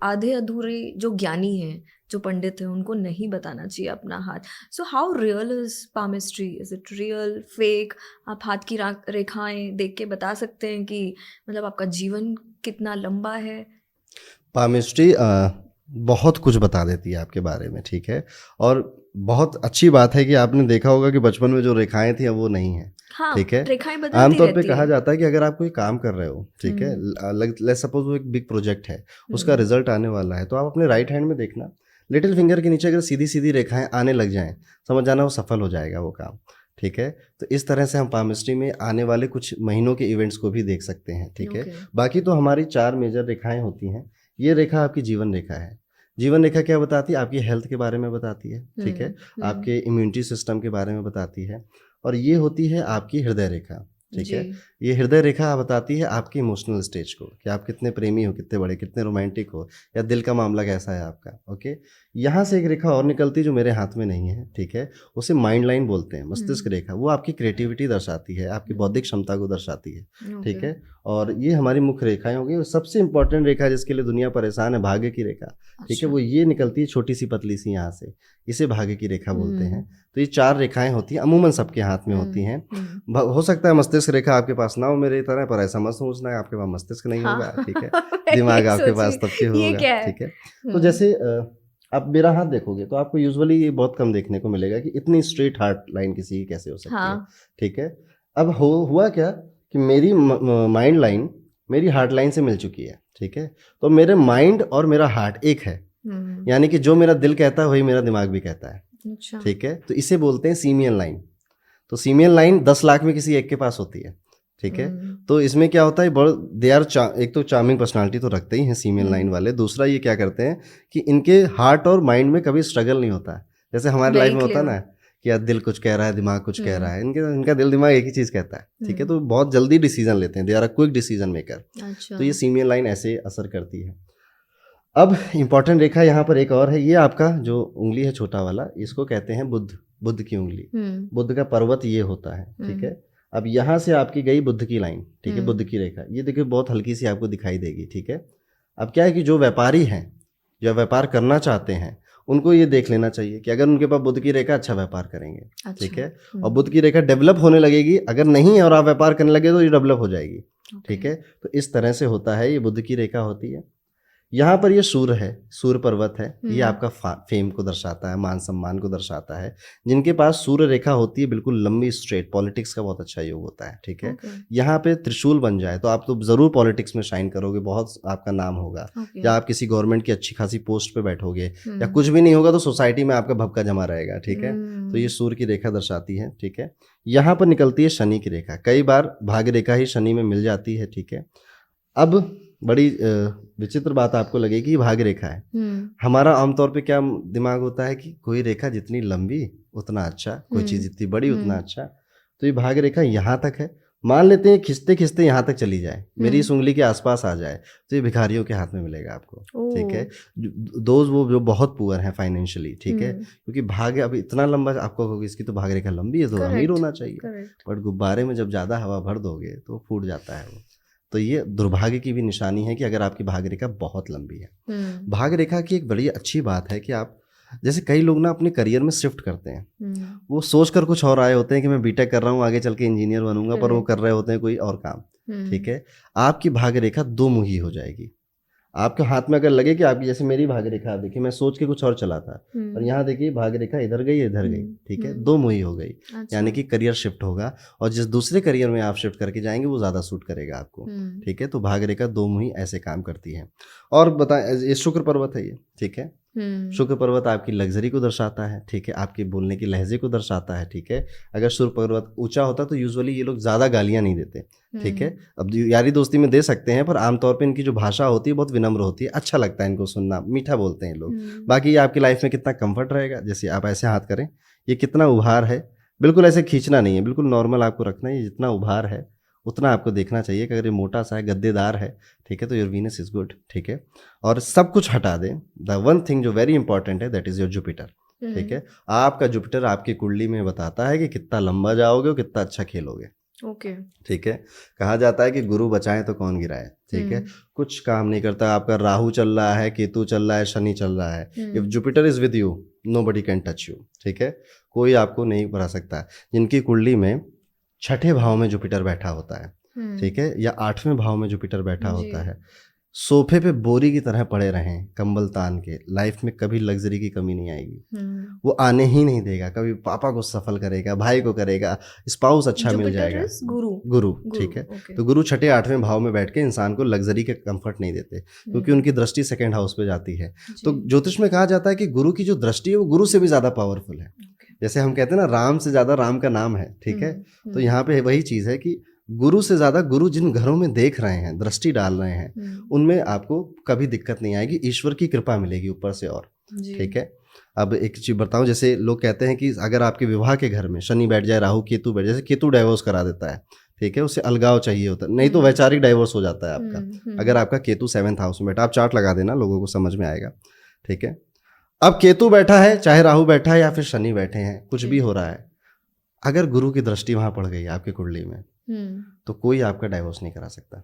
आधे अधूरे जो ज्ञानी हैं, जो पंडित हैं, उनको नहीं बताना चाहिए अपना हाथ। So how real is palmistry? Is it real, fake? आप हाथ की रेखाएं देख के बता सकते हैं कि मतलब आपका जीवन कितना लंबा है? पामिस्ट्री बहुत कुछ बता देती है आपके बारे में, ठीक है। और बहुत अच्छी बात है कि आपने देखा होगा कि बचपन में जो रेखाएं थी अब वो नहीं है, हाँ, ठीक है। रेखाएं बदलती आमतौर पे रहती कहा है। जाता है कि अगर आप कोई काम कर रहे हो, ठीक है, लेट्स सपोज वो एक बिग प्रोजेक्ट है, उसका रिजल्ट आने वाला है, तो आप अपने राइट हैंड में देखना, लिटिल फिंगर के नीचे अगर सीधी सीधी रेखाएं आने लग जाएं, समझ जाना वो सफल हो जाएगा वो काम, ठीक है। तो इस तरह से हम पामिस्ट्री में आने वाले कुछ महीनों के इवेंट्स को भी देख सकते हैं, ठीक है। बाकी तो हमारी 4 मेजर रेखाएं होती हैं। ये रेखा आपकी जीवन रेखा है। जीवन रेखा क्या बताती है? आपकी हेल्थ के बारे में बताती है, ठीक है, आपके इम्यूनिटी सिस्टम के बारे में बताती है। और ये होती है आपकी हृदय रेखा, ठीक है। ये हृदय रेखा बताती है आपके इमोशनल स्टेज को, कि आप कितने प्रेमी हो, कितने बड़े, कितने रोमांटिक हो, या दिल का मामला कैसा है आपका, ओके। यहाँ से एक रेखा और निकलती जो मेरे हाथ में नहीं है, ठीक है, उसे माइंड लाइन बोलते हैं, मस्तिष्क रेखा। वो आपकी क्रिएटिविटी दर्शाती है, आपकी बौद्धिक क्षमता को दर्शाती है, ठीक है। और ये हमारी मुख्य रेखाएं होगी। और सबसे इंपॉर्टेंट रेखा जिसके लिए दुनिया परेशान है, भाग्य की रेखा, ठीक है, वो ये निकलती है छोटी सी पतली सी यहाँ से, इसे भाग्य की रेखा बोलते हैं। तो ये 4 रेखाएं होती हैं, अमूमन सबके हाथ में होती हैं। हो सकता है मस्तिष्क रेखा आपके पास ना हो मेरी तरह, पर ऐसा मत सोचना है आपके पास मस्तिष्क नहीं होगा, ठीक है, दिमाग आपके पास तब के होगा, ठीक है। तो जैसे आप मेरा हाथ देखोगे तो आपको यूजुअली ये बहुत कम देखने को मिलेगा कि इतनी स्ट्रेट हार्ट लाइन किसी की कैसे हो सकती है, ठीक है। अब हुआ क्या कि मेरी माइंड लाइन मेरी हार्ट लाइन से मिल चुकी है, ठीक है। तो मेरे माइंड और मेरा हार्ट एक है, यानी कि जो मेरा दिल कहता है वही मेरा दिमाग भी कहता है, ठीक है। तो इसे बोलते हैं सीमियन लाइन। तो सीमियन लाइन 10 लाख में किसी एक के पास होती है, ठीक है। तो इसमें क्या होता है, दे आर एक तो चार्मिंग पर्सनालिटी तो रखते ही हैं सीमियन लाइन वाले। दूसरा ये क्या करते हैं कि इनके हार्ट और माइंड में कभी स्ट्रगल नहीं होता है, जैसे हमारे लाइफ में होता है ना कि यार दिल कुछ कह रहा है, दिमाग कुछ कह रहा है, इनका दिल दिमाग एक ही चीज़ कहता है, ठीक है। तो बहुत जल्दी डिसीजन लेते हैं, they are a quick decision maker. तो ये सीमियन लाइन ऐसे असर करती है। अब इंपॉर्टेंट रेखा यहाँ पर एक और है, ये आपका जो उंगली है छोटा वाला, इसको कहते हैं बुद्ध की उंगली। बुद्ध का पर्वत ये होता है, ठीक है। अब यहाँ से आपकी गई बुद्ध की लाइन, ठीक है, बुद्ध की रेखा, ये देखिए बहुत हल्की सी आपको दिखाई देगी, ठीक है। अब क्या है कि जो व्यापारी हैं, जो व्यापार करना चाहते हैं, उनको ये देख लेना चाहिए कि अगर उनके पास बुद्ध की रेखा, अच्छा व्यापार करेंगे, ठीक है। और बुद्ध की रेखा डेवलप होने लगेगी, अगर नहीं है और आप व्यापार करने लगे तो ये डेवलप हो जाएगी, ठीक है। तो इस तरह से होता है, ये बुद्ध की रेखा होती है। यहाँ पर ये सूर्य है, सूर्य पर्वत है, ये आपका फेम को दर्शाता है, मान सम्मान को दर्शाता है। जिनके पास सूर्य रेखा होती है बिल्कुल लंबी स्ट्रेट, पॉलिटिक्स का बहुत अच्छा योग होता है, ठीक है। यहाँ पे त्रिशूल बन जाए तो आप तो जरूर पॉलिटिक्स में शाइन करोगे, बहुत आपका नाम होगा। या आप किसी गवर्नमेंट की अच्छी खासी पोस्ट पे बैठोगे, या कुछ भी नहीं होगा तो सोसाइटी में आपका भभका जमा रहेगा, ठीक है। तो ये सूर्य की रेखा दर्शाती है, ठीक है। यहाँ पर निकलती है शनि की रेखा, कई बार भाग्य रेखा ही शनि में मिल जाती है, ठीक है। अब बड़ी विचित्र बात आपको लगेगी, भाग्य रेखा है। हमारा आमतौर पे क्या दिमाग होता है कि कोई रेखा जितनी लंबी उतना अच्छा, कोई चीज़ जितनी बड़ी उतना अच्छा। तो ये भाग्य रेखा यहाँ तक है, मान लेते हैं खिंचते खिंचते यहाँ तक चली जाए, मेरी इस उंगली के आसपास आ जाए, तो ये भिखारियों के हाथ में मिलेगा आपको, ठीक है। दोस्त वो जो बहुत पुअर हैं फाइनेंशियली, ठीक है, क्योंकि भाग्य अब इतना लंबा आपको होगी, इसकी तो भाग्य रेखा लंबी है तो अमीर होना चाहिए, बट गुब्बारे में जब ज़्यादा हवा भर दोगे तो फूट जाता है वो। तो ये दुर्भाग्य की भी निशानी है कि अगर आपकी भाग्य रेखा बहुत लंबी है। भाग्य रेखा की एक बड़ी अच्छी बात है कि आप, जैसे कई लोग ना अपने करियर में शिफ्ट करते हैं, वो सोच कर कुछ और आए होते हैं कि मैं बीटेक कर रहा हूँ आगे चल के इंजीनियर बनूंगा, पर वो कर रहे होते हैं कोई और काम। ठीक है, आपकी भाग्य रेखा दो मुखी हो जाएगी। आपके हाथ में अगर लगे कि आपकी, जैसे मेरी भाग्य रेखा, आप देखिए मैं सोच के कुछ और चला था, और यहाँ देखिए भाग्य रेखा इधर गई इधर गई, ठीक है, दो मुही हो गई। अच्छा। यानी कि करियर शिफ्ट होगा, और जिस दूसरे करियर में आप शिफ्ट करके जाएंगे वो ज़्यादा सूट करेगा आपको। ठीक है, तो भाग्य रेखा दो मुही ऐसे काम करती है। और बताएं, ये शुक्र पर्वत है ये, ठीक है, शुक्र पर्वत आपकी लग्जरी को दर्शाता है। ठीक है, आपके बोलने की लहजे को दर्शाता है। ठीक है, अगर शुक्र पर्वत ऊंचा होता तो यूजुअली ये लोग ज़्यादा गालियाँ नहीं देते। ठीक है, अब यारी दोस्ती में दे सकते हैं, पर आमतौर पे इनकी जो भाषा होती है बहुत विनम्र होती है, अच्छा लगता है इनको सुनना, मीठा बोलते हैं लोग। बाकी ये आपकी लाइफ में कितना कंफर्ट रहेगा, जैसे आप ऐसे हाथ करें, ये कितना उभार है, बिल्कुल ऐसे खींचना नहीं है, बिल्कुल नॉर्मल आपको रखना है। ये जितना उभार है उतना आपको देखना चाहिए कि अगर ये मोटा सा है, गद्देदार है, ठीक है, तो योर वीनस इज गुड। ठीक है, और सब कुछ हटा दें, द वन थिंग जो वेरी इंपॉर्टेंट है दैट इज योर जुपिटर। ठीक है, आपका जुपिटर आपकी कुंडली में बताता है कि कितना लंबा जाओगे और कितना अच्छा खेलोगे। ओके। ठीक है, कहा जाता है कि गुरु बचाए तो कौन गिराए। ठीक है, कुछ काम नहीं करता, आपका राहु चल रहा है, केतु चल रहा है, शनि चल रहा है, if Jupiter is with you nobody can touch you. ठीक है, कोई आपको नहीं बढ़ा सकता। जिनकी कुंडली में छठे भाव में जुपिटर बैठा होता है, ठीक है, या आठवें भाव में जुपिटर बैठा होता है, सोफे पे बोरी की तरह पड़े रहें कंबल तान के, लाइफ में कभी लग्जरी की कमी नहीं आएगी। वो आने ही नहीं देगा, कभी पापा को सफल करेगा, भाई को करेगा, स्पाउस अच्छा मिल जाएगा। गुरु ठीक है, तो गुरु छठे आठवें भाव में बैठ के इंसान को लग्जरी के कंफर्ट नहीं देते, क्योंकि उनकी दृष्टि सेकंड हाउस पे जाती है। तो ज्योतिष में कहा जाता है कि गुरु की जो दृष्टि है वो गुरु से भी ज्यादा पावरफुल है। जैसे हम कहते हैं ना, राम से ज्यादा राम का नाम है। ठीक है, तो यहाँ पे वही चीज है कि गुरु से ज्यादा गुरु जिन घरों में देख रहे हैं, दृष्टि डाल रहे हैं, उनमें आपको कभी दिक्कत नहीं आएगी, ईश्वर की कृपा मिलेगी ऊपर से। और ठीक है, अब एक चीज बताऊं, जैसे लोग कहते हैं कि अगर आपके विवाह के घर में शनि बैठ जाए, राहु केतु बैठ जाए, जैसे केतु डाइवोर्स करा देता है, ठीक है, उससे अलगाव चाहिए होता है, नहीं तो वैचारिक डाइवोर्स हो जाता है आपका। अगर आपका केतु 7th हाउस में बैठा, आप चार्ट लगा देना, लोगों को समझ में आएगा। ठीक है, अब केतु बैठा है, चाहे राहु बैठा है या फिर शनि बैठे हैं, कुछ भी हो रहा है, अगर गुरु की दृष्टि वहां पड़ गई आपकी कुंडली में, तो कोई आपका डाइवोर्स नहीं करा सकता।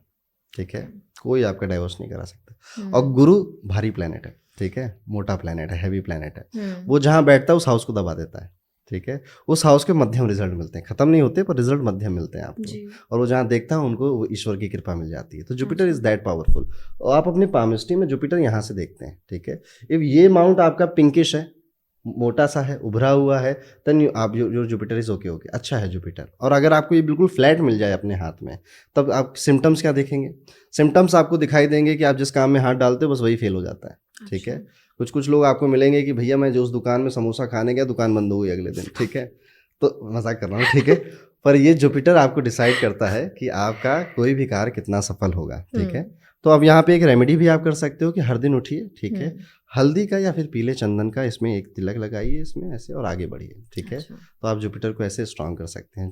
ठीक है, कोई आपका डाइवोर्स नहीं करा सकता। और गुरु भारी प्लेनेट है, ठीक है, मोटा प्लेनेट है, हैवी प्लेनेट है, वो जहां बैठता है उस हाउस को दबा देता है। ठीक है, उस हाउस के मध्यम रिजल्ट मिलते हैं, खत्म नहीं होते पर रिजल्ट मध्यम मिलते हैं आपको, और वो जहाँ देखता है उनको वो ईश्वर की कृपा मिल जाती है। तो जुपिटर इज दैट पावरफुल। और आप अपनी पामिस्ट्री में जुपिटर यहाँ से देखते हैं। ठीक है, इफ ये माउंट आपका पिंकिश है, मोटा सा है, उभरा हुआ है, तन आप जो जुपिटर इज ओके ओके, अच्छा है जुपिटर। और अगर आपको ये बिल्कुल फ्लैट मिल जाए अपने हाथ में, तब आप सिम्टम्स क्या देखेंगे? सिम्टम्स आपको दिखाई देंगे कि आप जिस काम में हाथ डालते हो बस वही फेल हो जाता है। ठीक है, कुछ लोग आपको मिलेंगे कि भैया मैं जो उस दुकान में समोसा खाने गया, दुकान बंद हो गई अगले दिन। ठीक है, तो मजाक कर रहा हूँ, ठीक है, पर ये जुपिटर आपको डिसाइड करता है कि आपका कोई भी कार्य कितना सफल होगा। ठीक है, तो अब यहाँ पे एक रेमेडी भी आप कर सकते हो कि हर दिन उठिए, ठीक है, हल्दी का या फिर पीले चंदन का इसमें एक तिलक लगाइए इसमें ऐसे, और आगे बढ़िए। ठीक है, तो आप जुपिटर को ऐसे स्ट्रांग कर सकते हैं।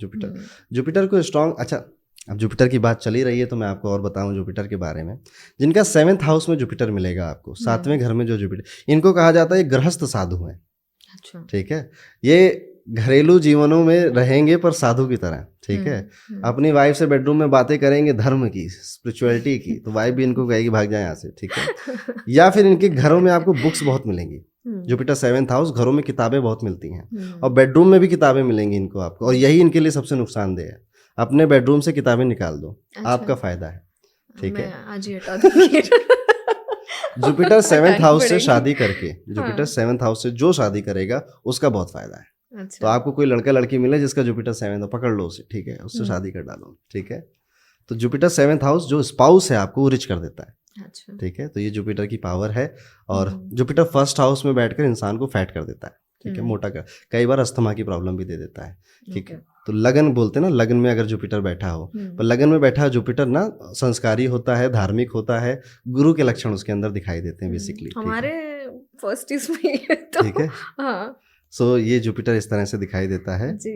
जुपिटर को स्ट्रांग, अच्छा अब जुपिटर की बात चली रही है तो मैं आपको और बताऊं जुपिटर के बारे में। जिनका 7th हाउस में जुपिटर मिलेगा आपको, 7वें घर में जो जुपिटर, इनको कहा जाता है गृहस्थ साधु हैं। ठीक है, ये घरेलू जीवनों में रहेंगे पर साधु की तरह। ठीक है, अपनी वाइफ से बेडरूम में बातें करेंगे धर्म की, स्पिरिचुअलिटी की, तो वाइफ भी इनको कहेगी भाग जाए यहाँ से। ठीक है, या फिर इनके घरों में आपको बुक्स बहुत मिलेंगी। जुपिटर 7th हाउस, घरों में किताबें बहुत मिलती हैं, और बेडरूम में भी किताबें मिलेंगी इनको आपको, और यही इनके लिए सबसे नुकसानदेह है। अपने बेडरूम से किताबें निकाल दो, आपका फायदा है। ठीक है, आज ही हटा दूंगी। जुपिटर 7th हाउस से शादी करके, जुपिटर 7th हाउस से जो शादी करेगा उसका बहुत फायदा है। अच्छा। तो आपको कोई लड़का लड़की मिले जिसका जुपिटर 7 हो, पकड़ लो उसे। ठीक है, उससे शादी कर डालो। ठीक है, तो जुपिटर 7th हाउस जो स्पाउस है आपको वो रिच कर देता है। अच्छा। ठीक है, तो ये जुपिटर की पावर है। और जुपिटर 1st हाउस में बैठकर इंसान को फैट कर देता है। ठीक है, मोटा कर, कई बार अस्थमा की प्रॉब्लम भी दे देता है। ठीक है, तो लगन बोलते हैं ना, लगन में अगर जुपिटर बैठा हो, पर लगन में बैठा जुपिटर ना संस्कारी होता है, धार्मिक होता है, गुरु के लक्षण उसके अंदर दिखाई देते हैं बेसिकली। हमारे फर्स्ट इसमें तो ठीक है, हाँ, सो ये जुपिटर इस तरह से दिखाई देता है जी,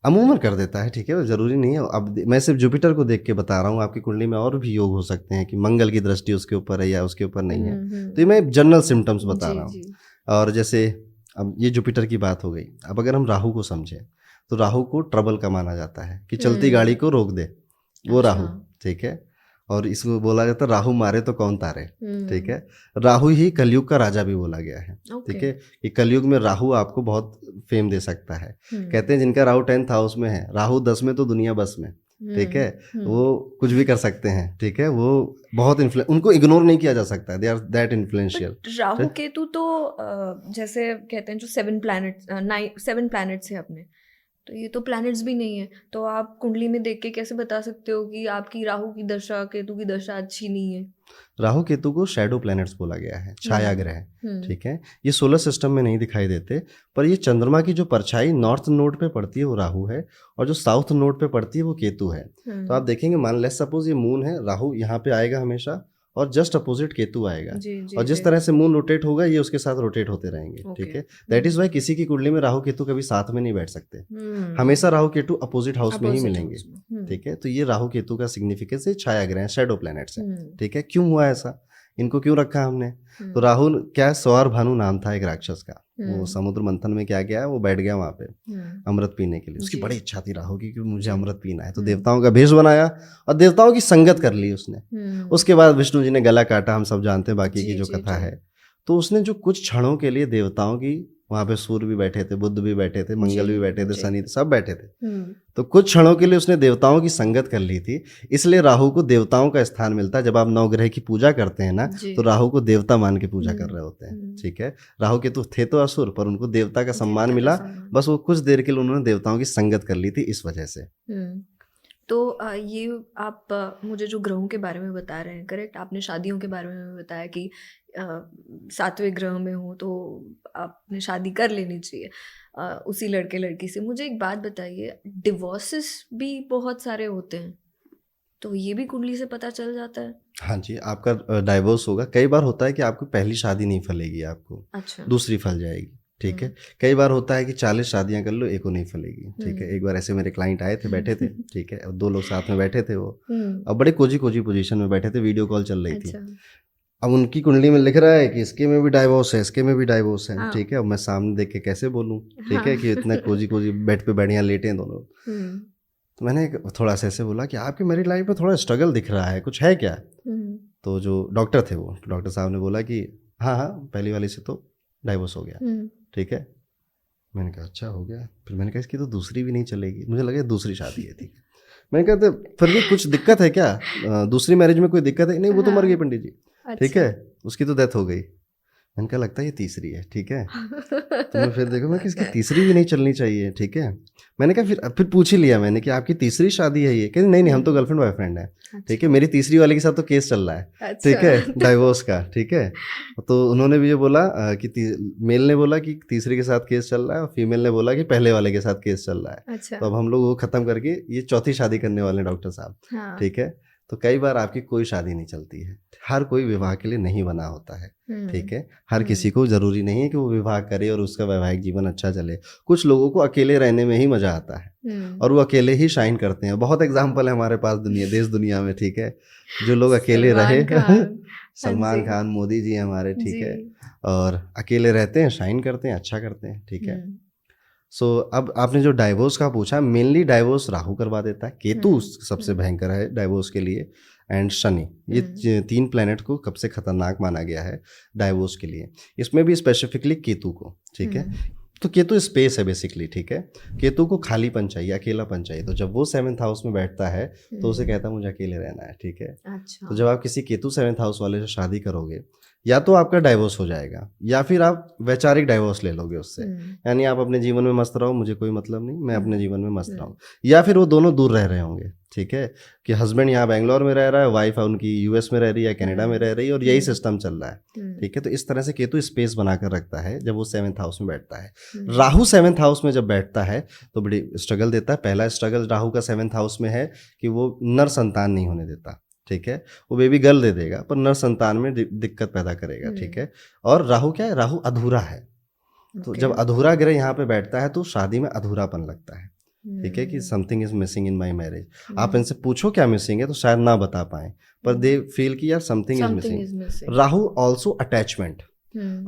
अमूमन कर देता है। ठीक है, जरूरी नहीं है। अब मैं सिर्फ जुपिटर को देख के बता रहा हूँ, आपकी कुंडली में और भी योग हो सकते हैं कि मंगल की दृष्टि उसके ऊपर है या उसके ऊपर नहीं है, तो ये मैं जनरल सिम्टम्स बता रहा हूँ। और जैसे अब ये जुपिटर की बात हो गई, अब अगर हम राहु को समझें तो राहु को ट्रबल का माना जाता है कि चलती गाड़ी को रोक दे, वो राहु। ठीक है, और इसको बोला जाता है राहु मारे तो कौन तारे, ठीक हम्म। है। राहु ही कलयुग का राजा भी बोला गया है, ठीक ओके। है। कि कलयुग में राहु आपको बहुत फेम दे सकता है। कहते हैं जिनका राहु 10th हाउस में है, राहु 10 में तो दुनिया बस में, ठीक है। वो कुछ भी कर सकते हैं, ठीक है। वो बहुत उनको इग्नोर नहीं किया जा सकता है, they are that influential. Rahu Ketu तो जैसे कहते हैं जो 7 प्लैनेट्स है अपने, तो ये तो प्लैनेट्स भी नहीं है, तो आप कुंडली में देख के कैसे बता सकते हो कि आपकी राहु की दशा केतु की दशा अच्छी नहीं है? राहु केतु को शैडो प्लैनेट्स बोला गया है, छाया ग्रह, ठीक है। ये सोलर सिस्टम में नहीं दिखाई देते, पर ये चंद्रमा की जो परछाई नॉर्थ नोड पे पड़ती है वो राहु है, और जो साउथ नोड पे पड़ती है वो केतु है। तो आप देखेंगे, मान लेट्स सपोज ये मून है, राहु यहाँ पे आएगा हमेशा, और जस्ट अपोजिट केतु आएगा। और जिस तरह से मून रोटेट होगा ये उसके साथ रोटेट होते रहेंगे, ठीक है। दैट इज वाई किसी की कुंडली में राहु केतु कभी साथ में नहीं बैठ सकते, हमेशा राहु केतु अपोजिट हाउस में ही मिलेंगे, ठीक है। तो ये राहु केतु का सिग्निफिकेंस है, छाया ग्रह, शैडो प्लैनेट्स है, ठीक है। क्यों हुआ ऐसा, इनको क्यों रखा हमने? तो राहु क्या, सौर भानु नाम था एक राक्षस का, वो समुद्र मंथन में क्या गया, वो बैठ गया वहां पे अमृत पीने के लिए। उसकी बड़ी इच्छा थी राहु की कि मुझे अमृत पीना है, तो देवताओं का भेष बनाया और देवताओं की संगत कर ली उसने। उसके बाद विष्णु जी ने गला काटा, हम सब जानते हैं बाकी की जो कथा है। तो उसने जो कुछ क्षणों के लिए देवताओं की, वहां पे सूर्य भी बैठे थे, बुध भी बैठे थे, मंगल भी बैठे थे, शनि सब बैठे थे, तो कुछ क्षणों के लिए उसने देवताओं की संगत कर ली थी। इसलिए राहु को देवताओं का स्थान मिलता है। जब आप नवग्रह की पूजा करते हैं ना, तो राहु को देवता मान के पूजा कर रहे होते हैं, ठीक है। राहु के तो थे तो असुर, पर उनको देवता का सम्मान मिला, बस वो कुछ देर के लिए उन्होंने देवताओं की संगत कर ली थी इस वजह से। तो ये आप मुझे जो ग्रहों के बारे में बता रहे हैं, करेक्ट, आपने शादियों के बारे में बताया कि 7वें ग्रह में हो तो आपने शादी कर लेनी चाहिए उसी लड़के लड़की से। मुझे एक बात बताइए, डिवोर्सेस भी बहुत सारे होते हैं, तो ये भी कुंडली से पता चल जाता है? हाँ जी, आपका डाइवोर्स होगा। कई बार होता है कि आपको पहली शादी नहीं फलेगी, आपको अच्छा, दूसरी फल जाएगी, ठीक है। कई बार होता है कि 40 शादियां कर लो, एक को नहीं फलेगी, ठीक है। एक बार ऐसे मेरे क्लाइंट आए थे, बैठे थे, ठीक है, और 2 लोग साथ में बैठे थे, वो अब बड़े कोजी पोजीशन में बैठे थे, वीडियो कॉल चल रही थी। अब उनकी कुंडली में लिख रहा है कि इसके में भी डाइवोर्स है, इसके में भी डाइवोर्स है, ठीक है। अब मैं सामने देख के कैसे बोलूँ, ठीक है, कि इतना कोजी बेड पे बढ़िया लेटे हैं दोनों। तो मैंने थोड़ा सा ऐसे बोला कि आपकी मैरिड लाइफ में थोड़ा स्ट्रगल दिख रहा है, कुछ है क्या? तो जो डॉक्टर थे, वो डॉक्टर साहब ने बोला कि हाँ, पहली वाली से तो डाइवोर्स हो गया, ठीक है। मैंने कहा अच्छा हो गया। फिर मैंने कहा इसकी तो दूसरी भी नहीं चलेगी, मुझे लगा दूसरी शादी है, ठीक है। मैंने कहा तो फिर भी कुछ दिक्कत है क्या, दूसरी मैरिज में कोई दिक्कत है? नहीं, वो तो मर गई पंडित जी, ठीक है, उसकी तो डेथ हो गई। मैंने कहा लगता है ये तीसरी है, ठीक है। तो मैं फिर देखो, मैं किसकी तीसरी भी नहीं चलनी चाहिए, ठीक है। मैंने कहा फिर पूछ ही लिया मैंने कि आपकी तीसरी शादी है ये? कहते नहीं हम तो गर्लफ्रेंड बॉयफ्रेंड है, ठीक है। मेरी तीसरी वाले के साथ तो केस चल रहा है, ठीक है, डाइवोर्स का, ठीक है। तो उन्होंने भी ये बोला कि मेल ने बोला कि तीसरी के साथ केस चल रहा है, और फीमेल ने बोला कि पहले वाले के साथ केस चल रहा है। तो अब हम लोग वो खत्म करके ये चौथी शादी करने वाले हैं डॉक्टर साहब, ठीक है। तो कई बार आपकी कोई शादी नहीं चलती है, हर कोई विवाह के लिए नहीं बना होता है, ठीक है। हर किसी को जरूरी नहीं है कि वो विवाह करे और उसका वैवाहिक जीवन अच्छा चले। कुछ लोगों को अकेले रहने में ही मजा आता है, और वो अकेले ही शाइन करते हैं। बहुत एग्जाम्पल है हमारे पास देश दुनिया में, ठीक है, जो लोग अकेले रहे। सलमान खान, मोदी जी हमारे, ठीक है, और अकेले रहते हैं, शाइन करते हैं, अच्छा करते हैं, ठीक है। सो अब आपने जो डाइवोर्स का पूछा, मेनली डाइवोर्स राहु करवा देता है, केतु सबसे भयंकर है डाइवोर्स के लिए, एंड शनि, ये 3 प्लैनेट को कब से खतरनाक माना गया है डाइवोर्स के लिए। इसमें भी स्पेसिफिकली केतु को, ठीक है। तो केतु स्पेस है बेसिकली, ठीक है। केतु को खालीपन चाहिए, अकेलापन चाहिए। तो जब वो 7th हाउस में बैठता है तो उसे कहता है मुझे अकेले रहना है, ठीक है। अच्छा। तो जब आप किसी केतु 7th हाउस वाले से शादी करोगे, या तो आपका डाइवोर्स हो जाएगा, या फिर आप वैचारिक डाइवोर्स ले लोगे उससे, यानी आप अपने जीवन में मस्त रहो, मुझे कोई मतलब नहीं, मैं अपने जीवन में मस्त रहूँ। या फिर वो दोनों दूर रह रहे होंगे, ठीक है, कि हस्बैंड यहाँ बैंगलोर में रह रहा है, वाइफ उनकी यूएस में रह रही है, कनाडा में रह रही है, और यही सिस्टम चल रहा है, ठीक है। तो इस तरह से केतु स्पेस बनाकर रखता है जब वो 7th हाउस में बैठता है। राहु 7th हाउस में जब बैठता है तो बड़ी स्ट्रगल देता है। पहला स्ट्रगल राहु का 7th हाउस में है कि वो नर संतान नहीं होने देता, ठीक है। वो बेबी गर्ल दे देगा, पर नर संतान में दिक्कत पैदा करेगा, ठीक है। और राहु क्या है, राहु अधूरा है। तो जब अधूरा ग्रह यहाँ पे बैठता है तो शादी में अधूरापन लगता है, ठीक है, कि something is missing in my marriage. आप इनसे पूछो क्या मिसिंग है तो शायद ना बता पाए, पर दे फील कि यार something is missing. Rahu also attachment,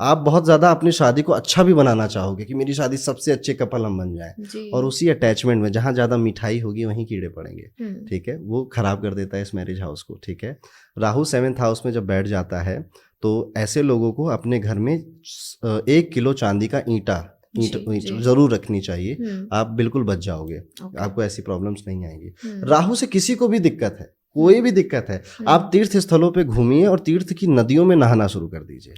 आप बहुत ज़्यादा अपनी शादी को अच्छा भी बनाना चाहोगे कि मेरी शादी सबसे अच्छे कपल हम बन जाएं, जी। और उसी अटैचमेंट में जहाँ ज़्यादा मिठाई होगी वहीं कीड़े पड़ेंगे, ठीक है, वो खराब कर देता है इस मैरिज हाउस को, ठीक है। राहु 7th हाउस में जब बैठ जाता है तो ऐसे लोगों को अपने घर में 1 किलो चांदी का ईंट जी। जरूर रखनी चाहिए, आप बिल्कुल बच जाओगे, आपको ऐसी प्रॉब्लम्स नहीं आएंगी। राहु से किसी को भी दिक्कत है, कोई भी दिक्कत है, आप तीर्थ स्थलों पे घूमिए और तीर्थ की नदियों में नहाना शुरू कर दीजिए,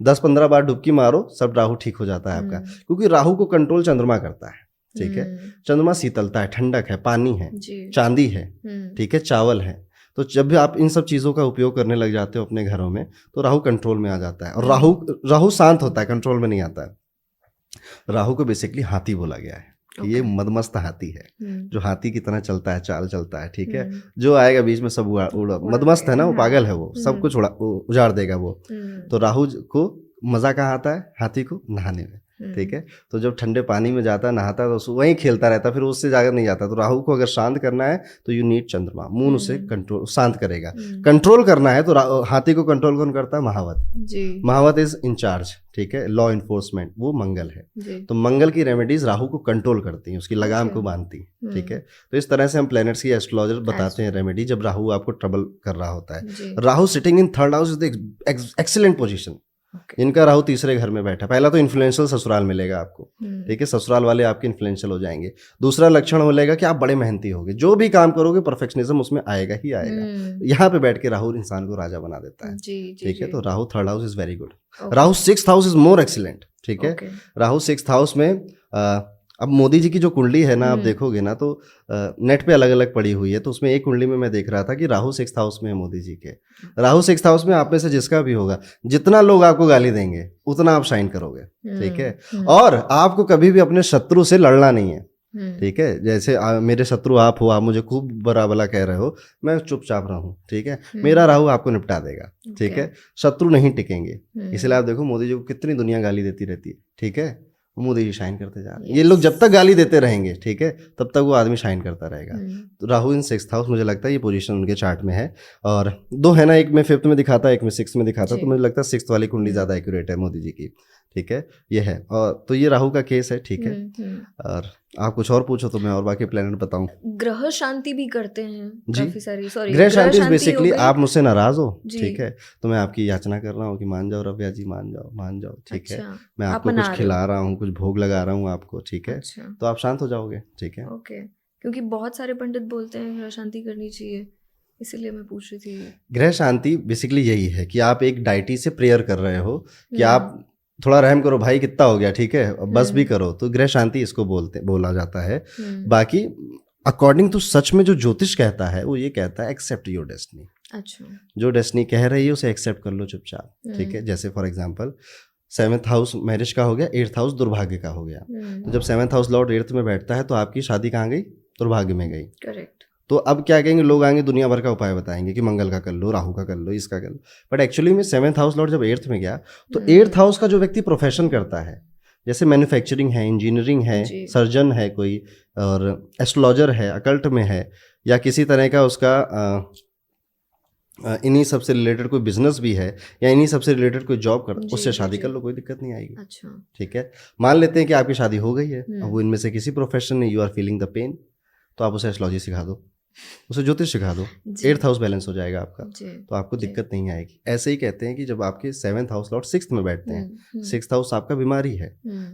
10-15 बार डुबकी मारो, सब राहु ठीक हो जाता है आपका, क्योंकि राहु को कंट्रोल चंद्रमा करता है, ठीक है। चंद्रमा शीतलता है, ठंडक है, पानी है, चांदी है, ठीक है, चावल है। तो जब भी आप इन सब चीज़ों का उपयोग करने लग जाते हो अपने घरों में तो राहु कंट्रोल में आ जाता है, और राहु शांत होता है, कंट्रोल में नहीं आता है। राहु को बेसिकली हाथी बोला गया है कि ये मदमस्त हाथी है, जो हाथी की तरह चलता है, चाल चलता है, ठीक है, जो आएगा बीच में सब मदमस्त है ना, वो पागल है, वो सब कुछ उजाड़ देगा वो। तो राहु को मजा कहाँ आता है, हाथी को नहाने में, ठीक है। तो जब ठंडे पानी में जाता है, नहाता है, तो वहीं खेलता रहता है, फिर उससे जाकर नहीं जाता। तो राहु को अगर शांत करना है तो यू नीड चंद्रमा, मून उसे कंट्रोल शांत करेगा। कंट्रोल करना है तो हाथी को कंट्रोल कौन करता है, महावत। महावत इज इंचार्ज, ठीक है, लॉ इन्फोर्समेंट, वो मंगल है। तो मंगल की रेमेडीज राहु को कंट्रोल करती हैं, उसकी लगाम को बांधती हैं, ठीक है। तो इस तरह से हम प्लैनेट्स की एस्ट्रोलॉजर बताते हैं रेमेडी जब राहु आपको ट्रबल कर रहा होता है। Rahu sitting in 3rd house is the excellent position. इनका राहु तीसरे घर में बैठा, पहला तो इन्फ्लुएंशियल ससुराल मिलेगा आपको, ठीक है, ससुराल वाले आपके इन्फ्लुएंशियल हो जाएंगे। दूसरा लक्षण मिलेगा कि आप बड़े मेहनती होगे, जो भी काम करोगे परफेक्शनिज्म उसमें आएगा ही आएगा। यहाँ पे बैठ के राहु इंसान को राजा बना देता है, ठीक है। तो Rahu 3rd house is very good. Rahu 6th house is more excellent, ठीक है। राहु 6th हाउस में अब मोदी जी की जो कुंडली है ना, आप देखोगे ना तो नेट पे अलग अलग पड़ी हुई है, तो उसमें एक कुंडली में मैं देख रहा था कि राहु 6th हाउस में है मोदी जी के। राहु 6th हाउस में आप में से जिसका भी होगा, जितना लोग आपको गाली देंगे उतना आप शाइन करोगे, ठीक है। और आपको कभी भी अपने शत्रु से लड़ना नहीं है, ठीक है। जैसे मेरे शत्रु आप हो, आप मुझे खूब बुरा भला कह रहे हो, मैं चुपचाप रहूं, ठीक है, मेरा राहु आपको निपटा देगा, ठीक है। शत्रु नहीं टिकेंगे, इसलिए आप देखो मोदी जी को कितनी दुनिया गाली देती रहती है, ठीक है, मोदी जी शाइन करते जा रहे हैं। ये लोग जब तक गाली देते रहेंगे, ठीक है, तब तक वो आदमी शाइन करता रहेगा। तो राहु इन 6th हाउस, मुझे लगता है ये पोजीशन उनके चार्ट में है, और दो है ना, एक में 5th में दिखाता है, एक में 6th में दिखाता है, तो मुझे लगता है 6th वाली कुंडली ज़्यादा एक्यूरेट है मोदी जी की, ठीक है, ये है। और तो ये राहु का केस है, ठीक है। और आप कुछ और पूछो तो मैं और बाकी प्लेनेट बताऊं। ग्रह शांति भी करते हैं काफी सारी, सॉरी, ग्रह शांति बेसिकली आप मुझसे नाराज हो, ठीक है, तो मैं आपकी याचना कर रहा हूँ कि मान जाओ रव्या जी, मान जाओ, ठीक है। मैं आपको कुछ खिला रहा हूँ, कुछ भोग लगा रहा हूँ आपको, ठीक है, तो आप शांत हो जाओगे, ठीक है। ओके, क्योंकि बहुत सारे पंडित बोलते हैं ग्रह शांति करनी चाहिए, इसीलिए मैं पूछ रही थी। ग्रह शांति बेसिकली यही है कि आप एक डाइटी से प्रेयर कर रहे हो कि आप थोड़ा रहम करो भाई, कितना हो गया, ठीक है, बस भी करो, तो ग्रह शांति इसको बोला जाता है। बाकी अकॉर्डिंग टू सच में जो ज्योतिष कहता है वो ये कहता है एक्सेप्ट योर डेस्टिनी। अच्छा, जो डेस्टिनी कह रही है उसे एक्सेप्ट कर लो चुपचाप, ठीक है। जैसे for example 7th house marriage का हो गया, 8th हाउस दुर्भाग्य का हो गया, तो जब 7th हाउस लॉर्ड 8th में बैठता है तो आपकी शादी कहाँ गई, दुर्भाग्य में गई, करेक्ट। तो अब क्या कहेंगे लोग, आएंगे दुनिया भर का उपाय बताएंगे कि मंगल का कर लो, राहु का कर लो, इसका कर लो, बट एक्चुअली में 7th हाउस लॉर्ड जब 8th में गया तो 8th हाउस का जो व्यक्ति प्रोफेशन करता है, जैसे मैन्युफैक्चरिंग है, इंजीनियरिंग है, सर्जन है कोई, और एस्ट्रोलॉजर है, अकल्ट में है, या किसी तरह का उसका इन्हीं सबसे रिलेटेड कोई बिजनेस भी है, या इन्हीं सबसे रिलेटेड कोई जॉब करता, उससे शादी कर लो, कोई दिक्कत नहीं आएगी। अच्छा, ठीक है, मान लेते हैं कि आपकी शादी हो गई है, अब वो इनमें से किसी प्रोफेशन में you are feeling the pain, तो आप उसे एस्ट्रोलॉजी सिखा दो, उसे ज्योतिष सिखा दो, 8th हाउस बैलेंस हो जाएगा आपका, तो आपको दिक्कत नहीं आएगी। ऐसे ही कहते हैं कि जब आपके 7th हाउस लॉर्ड 6th में बैठते हैं, 6th हाउस आपका बीमारी है,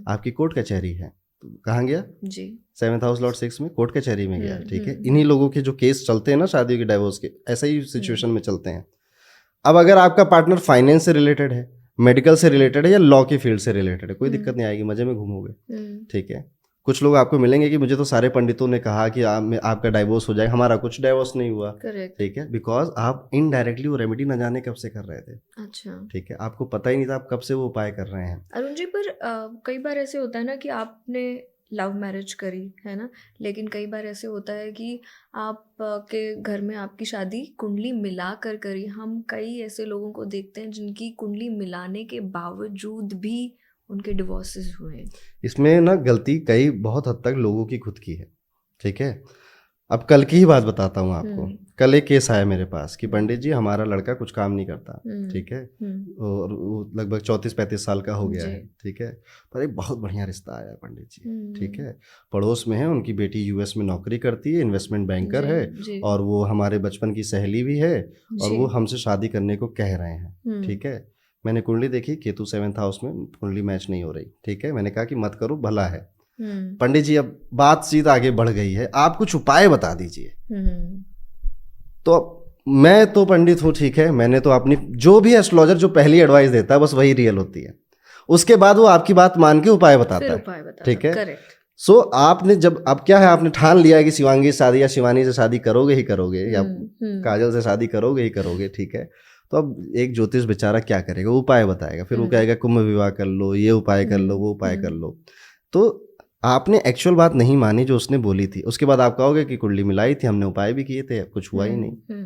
आपकी कोर्ट कचहरी है, तो कहाँ गया जी, 7th हाउस लॉर्ड 6 में कोर्ट कचहरी में गया, ठीक है। इन्हीं लोगों के जो केस चलते हैं ना शादियों के, डाइवोर्स के, ऐसा ही सिचुएशन में चलते हैं। अब अगर आपका पार्टनर फाइनेंस से रिलेटेड है, मेडिकल से रिलेटेड है, या लॉ की फील्ड से रिलेटेड है, कोई दिक्कत नहीं आएगी, मजे में घूमोगे, ठीक है। कुछ लोग आपको मिलेंगे कि मुझे तो सारे पंडितों ने कहा कि आपका डाइवोर्स हो जाएगा, हमारा कुछ डाइवोर्स नहीं हुआ, ठीक है, बिकॉज आप इनडायरेक्टली वो रेमेडी न जाने कब से कर रहे थे। अच्छा, ठीक है, आपको पता ही नहीं था आप कब से वो उपाय कर रहे हैं। अरुण जी, पर कई बार ऐसे होता है ना कि आपने लव मैरिज करी है ना, लेकिन कई बार ऐसे होता है कि आप के घर में आपकी शादी कुंडली मिला कर करी। हम कई ऐसे लोगों को देखते हैं जिनकी कुंडली मिलाने के बावजूद भी उनके डिवोर्सेस हुए। इसमें ना गलती कई बहुत हद तक लोगों की खुद की है, ठीक है। अब कल की ही बात बताता हूँ आपको। हम्म। कल एक केस आया मेरे पास कि पंडित जी हमारा लड़का कुछ काम नहीं करता, ठीक है, और वो लगभग 34-35 साल का हो गया जी। है, ठीक है, पर एक बहुत बढ़िया रिश्ता आया है पंडित जी, ठीक हम्म। है, पड़ोस में है, उनकी बेटी यूएस में नौकरी करती है, इन्वेस्टमेंट बैंकर जी है, जी और वो हमारे बचपन की सहेली भी है, और जी। वो हमसे शादी करने को कह रहे हैं, ठीक है। मैंने कुंडली देखी, केतु 7th हाउस में, कुंडली मैच नहीं हो रही, ठीक है, मैंने कहा कि मत करो, भला है। पंडित जी अब बातचीत आगे बढ़ गई है, आप कुछ उपाय बता दीजिए। तो मैं तो पंडित हूँ, ठीक है, मैंने तो अपनी जो भी एस्ट्रोलॉजर जो पहली एडवाइस देता है बस वही रियल होती है, उसके बाद वो आपकी बात मान के उपाय बताता है, ठीक है। करेक्ट। सो आपने जब, अब क्या है, आपने ठान लिया है कि शिवांगी से शादी या शिवानी से शादी करोगे ही करोगे, या काजल से शादी करोगे ही करोगे, ठीक है। तो अब एक ज्योतिष बेचारा क्या करेगा, वो उपाय बताएगा, फिर वो कहेगा कुंभ विवाह कर लो, ये उपाय कर लो, वो उपाय कर लो। तो आपने एक्चुअल बात नहीं मानी जो उसने बोली थी, उसके बाद आप कहोगे कि कुंडली मिलाई थी हमने, उपाय भी किए थे, कुछ हुआ ही नहीं।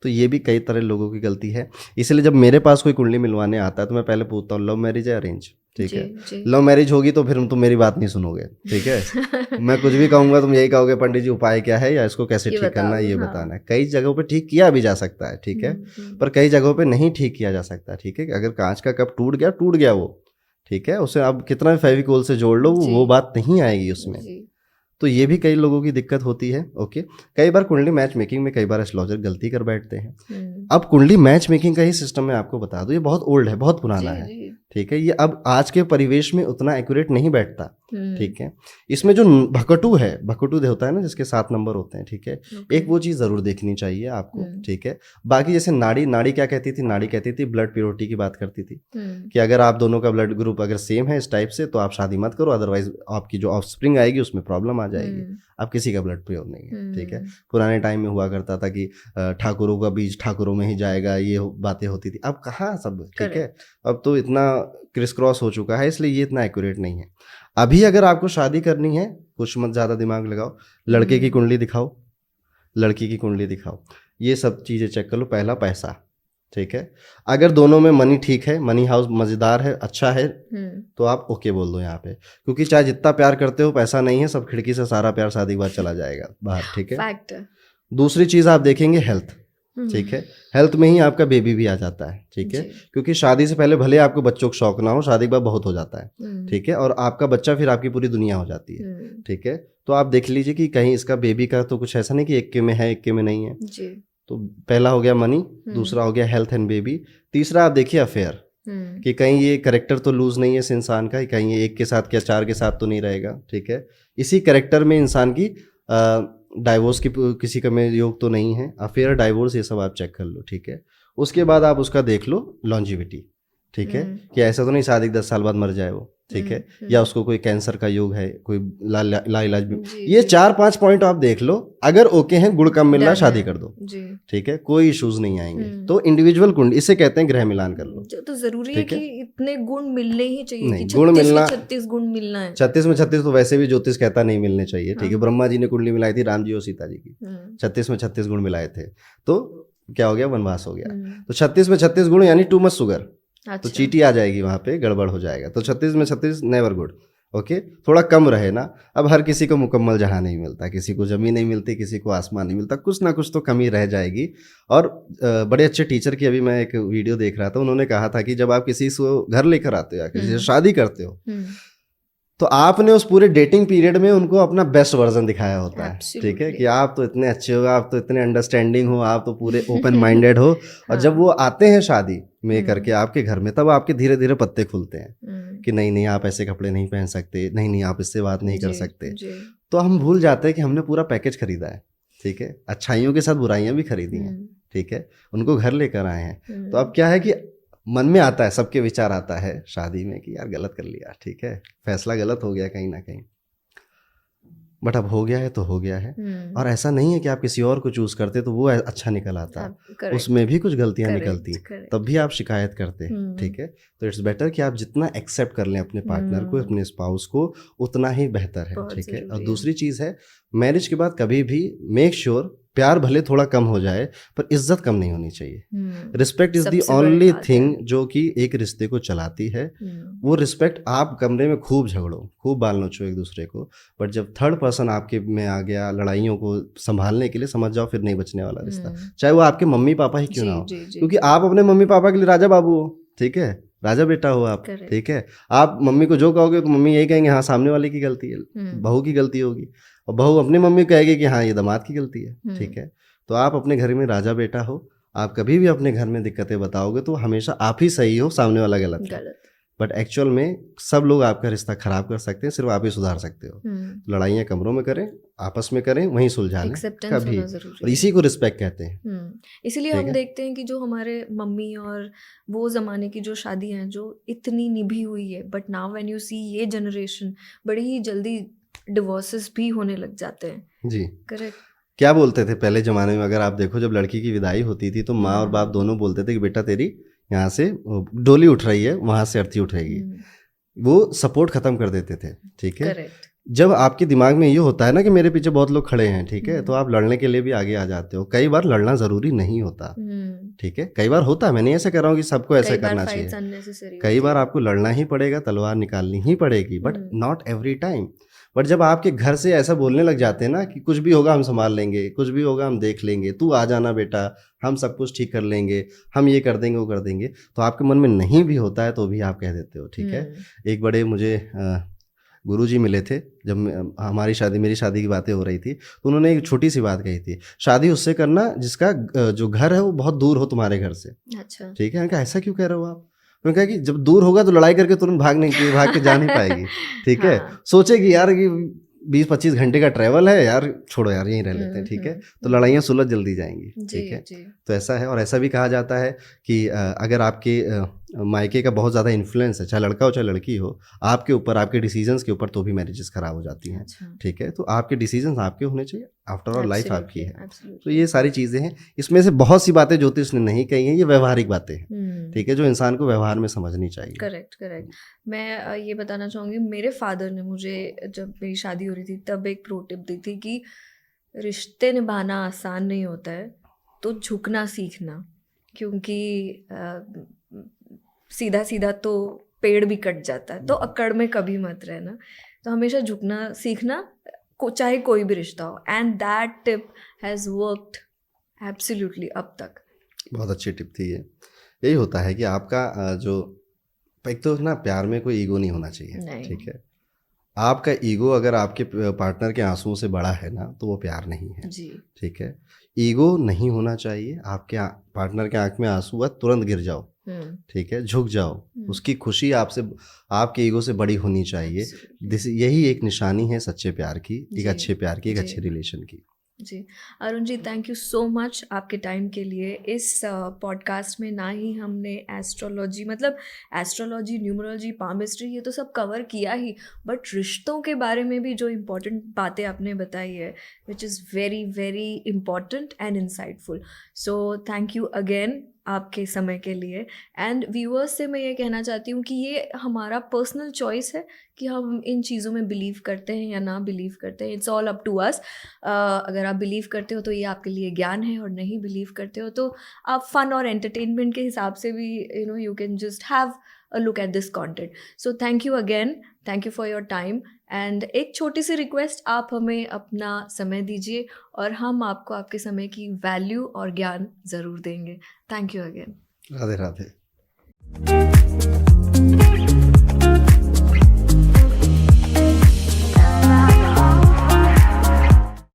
तो ये भी कई तरह लोगों की गलती है। इसलिए जब मेरे पास कोई कुंडली मिलवाने आता है तो मैं पहले पूछता हूँ लव मैरिज है अरेंज, ठीक है। लव मैरिज होगी तो फिर तुम मेरी बात नहीं सुनोगे, ठीक है। मैं कुछ भी कहूँगा तुम यही कहोगे पंडित जी उपाय क्या है, या इसको कैसे ठीक करना है ये बताना है। कई जगहों पे ठीक किया भी जा सकता है, ठीक है, पर कई जगहों पे नहीं ठीक किया जा सकता, ठीक है। अगर कांच का कप टूट गया वो, ठीक है, उसे आप कितना भी फेविकोल से जोड़ लो वो बात नहीं आएगी उसमें। तो ये भी कई लोगों की दिक्कत होती है, ओके। कई बार कुंडली मैच मेकिंग में कई बार एस्ट्रोलॉजर गलती कर बैठते हैं। अब कुंडली मैच मेकिंग का ही सिस्टम मैं आपको बता दूं, ये बहुत ओल्ड है, बहुत पुराना है, ठीक है। ये अब आज के परिवेश में उतना एक्यूरेट नहीं बैठता, ठीक है। इसमें जो भकटू है, भकटू होता है ना जिसके 7 नंबर होते हैं, ठीक है, एक वो चीज़ ज़रूर देखनी चाहिए आपको, ठीक है। बाकी जैसे नाड़ी क्या कहती थी, नाड़ी कहती थी ब्लड प्योरिटी की बात करती थी, कि अगर आप दोनों का ब्लड ग्रुप अगर सेम है इस टाइप से तो आप शादी मत करो, अदरवाइज आपकी जो ऑफस्प्रिंग आएगी उसमें प्रॉब्लम आ जाएगी। अब किसी का ब्लड प्योर नहीं है, ठीक है। पुराने टाइम में हुआ करता था कि ठाकुरों का बीज ठाकुरों में ही जाएगा, ये बातें होती थी, अब कहाँ सब, ठीक है। अब तो इतना क्रिस क्रॉस हो चुका है, इसलिए ये इतना एक्यूरेट नहीं है। अभी अगर आपको शादी करनी है, कुछ मत ज़्यादा दिमाग लगाओ, लड़के की कुंडली दिखाओ, लड़की की कुंडली दिखाओ, ये सब चीज़ें चेक कर लो। पहला पैसा, ठीक है, अगर दोनों में मनी ठीक है, मनी हाउस मज़ेदार है, अच्छा है, तो आप ओके बोल दो यहाँ पे, क्योंकि चाहे जितना प्यार करते हो पैसा नहीं है, सब खिड़की से सारा प्यार शादी के बाद चला जाएगा बाहर, ठीक है। फैक्ट। दूसरी चीज़ आप देखेंगे हेल्थ, ठीक है, हेल्थ में ही आपका बेबी भी आ जाता है, ठीक है, क्योंकि शादी से पहले भले आपको बच्चों का शौक ना हो, शादी के बाद बहुत हो जाता है, ठीक है, और आपका बच्चा फिर आपकी पूरी दुनिया हो जाती है, ठीक है। तो आप देख लीजिए कि कहीं इसका बेबी का तो कुछ ऐसा नहीं कि 1 के में है 1 के में नहीं है। तो पहला हो गया मनी, दूसरा हो गया हेल्थ एंड बेबी, तीसरा आप देखिए अफेयर, कि कहीं ये करेक्टर तो लूज नहीं है इस इंसान का, कहीं ये 1 के साथ या 4 के साथ तो नहीं रहेगा, ठीक है। इसी करेक्टर में इंसान की डाइवोर्स की किसी का में योग तो नहीं है, अफेयर डाइवोर्स ये सब आप चेक कर लो, ठीक है। उसके बाद आप उसका देख लो लॉन्जिविटी, ठीक है, कि ऐसा तो नहीं शादी 10 साल बाद मर जाए वो, ठीक है, या उसको कोई कैंसर का योग है, कोई लाइलाज भी, ये 4-5 पॉइंट आप देख लो। अगर ओके हैं, गुण कम मिल रहा है, शादी कर दो, ठीक है, कोई इश्यूज नहीं आएंगे। तो इंडिविजुअल कुंडली, इसे कहते हैं ग्रह मिलान कर लो। तो जरूरी है कि इतने गुण मिलने ही चाहिए, नहीं, गुण मिलना 36 गुण मिलना है, 36 में 36 तो वैसे भी ज्योतिष कहता नहीं मिलने चाहिए, ठीक है। ब्रह्मा जी ने कुंडली मिलाई थी राम जी और सीता जी की, 36 में 36 गुण मिलाए थे, तो क्या हो गया, वनवास हो गया। तो 36 में 36 गुण यानी टू मच शुगर, तो चीटी आ जाएगी वहाँ पे, गड़बड़ हो जाएगा। तो 36 में 36 नेवर गुड, ओके, थोड़ा कम रहे ना। अब हर किसी को मुकम्मल जहाँ नहीं मिलता, किसी को ज़मीन नहीं मिलती, किसी को आसमान नहीं मिलता, कुछ ना कुछ तो कमी रह जाएगी। और बड़े अच्छे टीचर की अभी मैं एक वीडियो देख रहा था, उन्होंने कहा था कि जब आप किसी को घर लेकर आते हो या किसी से शादी करते हो, तो आपने उस पूरे डेटिंग पीरियड में उनको अपना बेस्ट वर्जन दिखाया होता है, ठीक है, कि आप तो इतने अच्छे हो, आप तो इतने अंडरस्टैंडिंग हो, आप तो पूरे ओपन माइंडेड हो। और जब वो आते हैं शादी में करके आपके घर में, तब आपके धीरे धीरे पत्ते खुलते हैं कि नहीं नहीं आप ऐसे कपड़े नहीं पहन सकते, नहीं नहीं आप इससे बात नहीं कर सकते। तो हम भूल जाते हैं कि हमने पूरा पैकेज खरीदा है, ठीक है, अच्छाइयों के साथ बुराइयां भी खरीदी हैं, ठीक है, उनको घर लेकर आए हैं। तो अब क्या है कि मन में आता है, सबके विचार आता है शादी में कि यार गलत कर लिया, ठीक है, फैसला गलत हो गया कहीं ना कहीं, बट अब हो गया है तो हो गया है। और ऐसा नहीं है कि आप किसी और को चूज करते तो वो अच्छा निकल आता, उसमें भी कुछ गलतियां निकलती, तब भी आप शिकायत करते, ठीक है। तो इट्स बेटर कि आप जितना एक्सेप्ट कर लें अपने पार्टनर को, अपने स्पाउस को, उतना ही बेहतर है, ठीक है। और दूसरी चीज़ है, मैरिज के बाद कभी भी मेक श्योर प्यार भले थोड़ा कम हो जाए पर इज्जत कम नहीं होनी चाहिए। रिस्पेक्ट इज द सबसे बड़ी ओनली बात है। थिंग जो कि एक रिश्ते को चलाती है। वो रिस्पेक्ट, आप कमरे में खूब झगड़ो, खूब बाल नोचो एक दूसरे को, बट जब थर्ड पर्सन आपके में आ गया लड़ाइयों को संभालने के लिए, समझ जाओ फिर नहीं बचने वाला रिश्ता, चाहे वो आपके मम्मी पापा ही क्यों ना हो। क्योंकि आप अपने मम्मी पापा के लिए राजा बाबू हो, ठीक है, राजा बेटा हो आप, ठीक है। आप मम्मी को जो कहोगे तो मम्मी यही कहेंगे हाँ सामने वाले की गलती है, बहू की गलती होगी, और बहू अपनी मम्मी को कहेगी कि हाँ ये दामाद की गलती है, ठीक है। तो आप अपने घर में राजा बेटा हो, आप कभी भी अपने घर में दिक्कतें बताओगे तो हमेशा आप ही सही हो, सामने वाला गलत है। बट एक्चुअल में सब लोग आपका रिश्ता खराब कर सकते हैं, सिर्फ आप ही सुधार सकते हो। लड़ाइयाँ कमरों में करें, आपस में करें, वहीं सुलझा लें कभी, और इसी को रिस्पेक्ट कहते हैं। इसीलिए हम देखते हैं कि जो हमारे मम्मी और वो ज़माने की जो शादी हैं जो इतनी निभी हुई है, but now when you see ये जनरेशन, बड़ी ही जल्दी डिवोर्सेस भी होने लग जाते हैं। जी करेक्ट। क्या बोलते थे पहले ज़माने में, अगर आप देखो जब लड़की की विदाई होती थी तो माँ और बाप दोनों बोलते थे कि बेटा तेरी यहाँ से डोली उठ रही है, वहाँ से अर्थी उठेगी। वो सपोर्ट ख़त्म कर देते थे, ठीक है। करेक्ट। जब आपके दिमाग में ये होता है ना कि मेरे पीछे बहुत लोग खड़े हैं, ठीक है, तो आप लड़ने के लिए भी आगे आ जाते हो। कई बार लड़ना ज़रूरी नहीं होता, ठीक है, कई बार होता है, मैं नहीं ऐसे कह रहा हूँ कि सबको ऐसे करना चाहिए। कई बार आपको लड़ना ही पड़ेगा, तलवार निकालनी ही पड़ेगी, but not every time. But जब आपके घर से ऐसा बोलने लग जाते हैं ना कि कुछ भी होगा हम संभाल लेंगे, कुछ भी होगा हम देख लेंगे, तू आ जाना बेटा, हम सब कुछ ठीक कर लेंगे, हम ये कर देंगे वो कर देंगे, तो आपके मन में नहीं भी होता है तो भी आप कह देते हो, ठीक है। एक बड़े मुझे गुरुजी मिले थे जब मेरी शादी की बातें हो रही थी, तो उन्होंने एक छोटी सी बात कही थी, शादी उससे करना जिसका जो घर है वो बहुत दूर हो तुम्हारे घर से। अच्छा। ठीक है, मैंने कहा ऐसा क्यों कह रहे हो आप? मैंने कहा कि जब दूर होगा तो लड़ाई करके तुरंत भाग के जा नहीं पाएगी, ठीक है। सोचेगी यार कि 20-25 घंटे का ट्रैवल है यार, छोड़ो यार यहीं रह लेते हैं, ठीक है, तो लड़ाइयाँ सुलझ जल्दी जाएंगी, ठीक है। तो ऐसा है, और ऐसा भी कहा जाता है कि अगर आपके मायके का बहुत ज़्यादा इन्फ्लुएंस है, चाहे लड़का हो चाहे लड़की हो, आपके ऊपर, आपके डिसीजंस के ऊपर, तो भी मैरिजेस खराब हो जाती हैं, ठीक है। तो आपके डिसीजंस आपके होने चाहिए, आफ्टर ऑल लाइफ आपकी है। तो ये सारी चीज़ें हैं, इसमें से बहुत सी बातें ज्योतिष ने नहीं कही हैं, ये व्यवहारिक बातें हैं, ठीक है, जो इंसान को व्यवहार में समझनी चाहिए। करेक्ट। मैं ये बताना चाहूँगी, मेरे फादर ने मुझे जब मेरी शादी हो रही थी तब एक प्रो टिप दी थी कि रिश्ते निभाना आसान नहीं होता है, तो झुकना सीखना, क्योंकि सीधा सीधा तो पेड़ भी कट जाता है, तो अकड़ में कभी मत रहना, तो हमेशा झुकना सीखना, चाहे कोई भी रिश्ता हो। And that tip has worked absolutely अब तक। बहुत अच्छी टिप थी ये। यही होता है कि आपका जो एक तो ना प्यार में कोई ईगो नहीं होना चाहिए, ठीक है। आपका ईगो अगर आपके पार्टनर के आंसुओं से बड़ा है ना तो वो प्यार नहीं है जी, ठीक है। ईगो नहीं होना चाहिए। आपके पार्टनर के आंख में आंसू हुआ तुरंत गिर जाओ, ठीक है, झुक जाओ, उसकी खुशी आपसे, आपके ईगो से बड़ी होनी चाहिए। यही एक निशानी है सच्चे प्यार की, एक अच्छे प्यार की, एक अच्छे रिलेशन की। जी Arun ji, thank you so much आपके टाइम के लिए। इस पॉडकास्ट में ना ही हमने एस्ट्रोलॉजी, मतलब एस्ट्रोलॉजी, न्यूमरोलॉजी, पामिस्ट्री, ये तो सब कवर किया ही, बट रिश्तों के बारे में भी जो इम्पोर्टेंट बातें आपने बताई है, which is very very important and insightful. So thank you again आपके समय के लिए। एंड व्यूअर्स से मैं ये कहना चाहती हूँ कि ये हमारा पर्सनल चॉइस है कि हम इन चीज़ों में बिलीव करते हैं या ना बिलीव करते हैं। It's all up to us. अगर आप बिलीव करते हो तो ये आपके लिए ज्ञान है, और नहीं बिलीव करते हो तो आप फन और एंटरटेनमेंट के हिसाब से भी you can just have a look at this content. So thank you again, thank you for your time. And एक छोटी सी रिक्वेस्ट, आप हमें अपना समय दीजिए और हम आपको आपके समय की वैल्यू और ज्ञान ज़रूर देंगे। Thank you again. Radhe Radhe.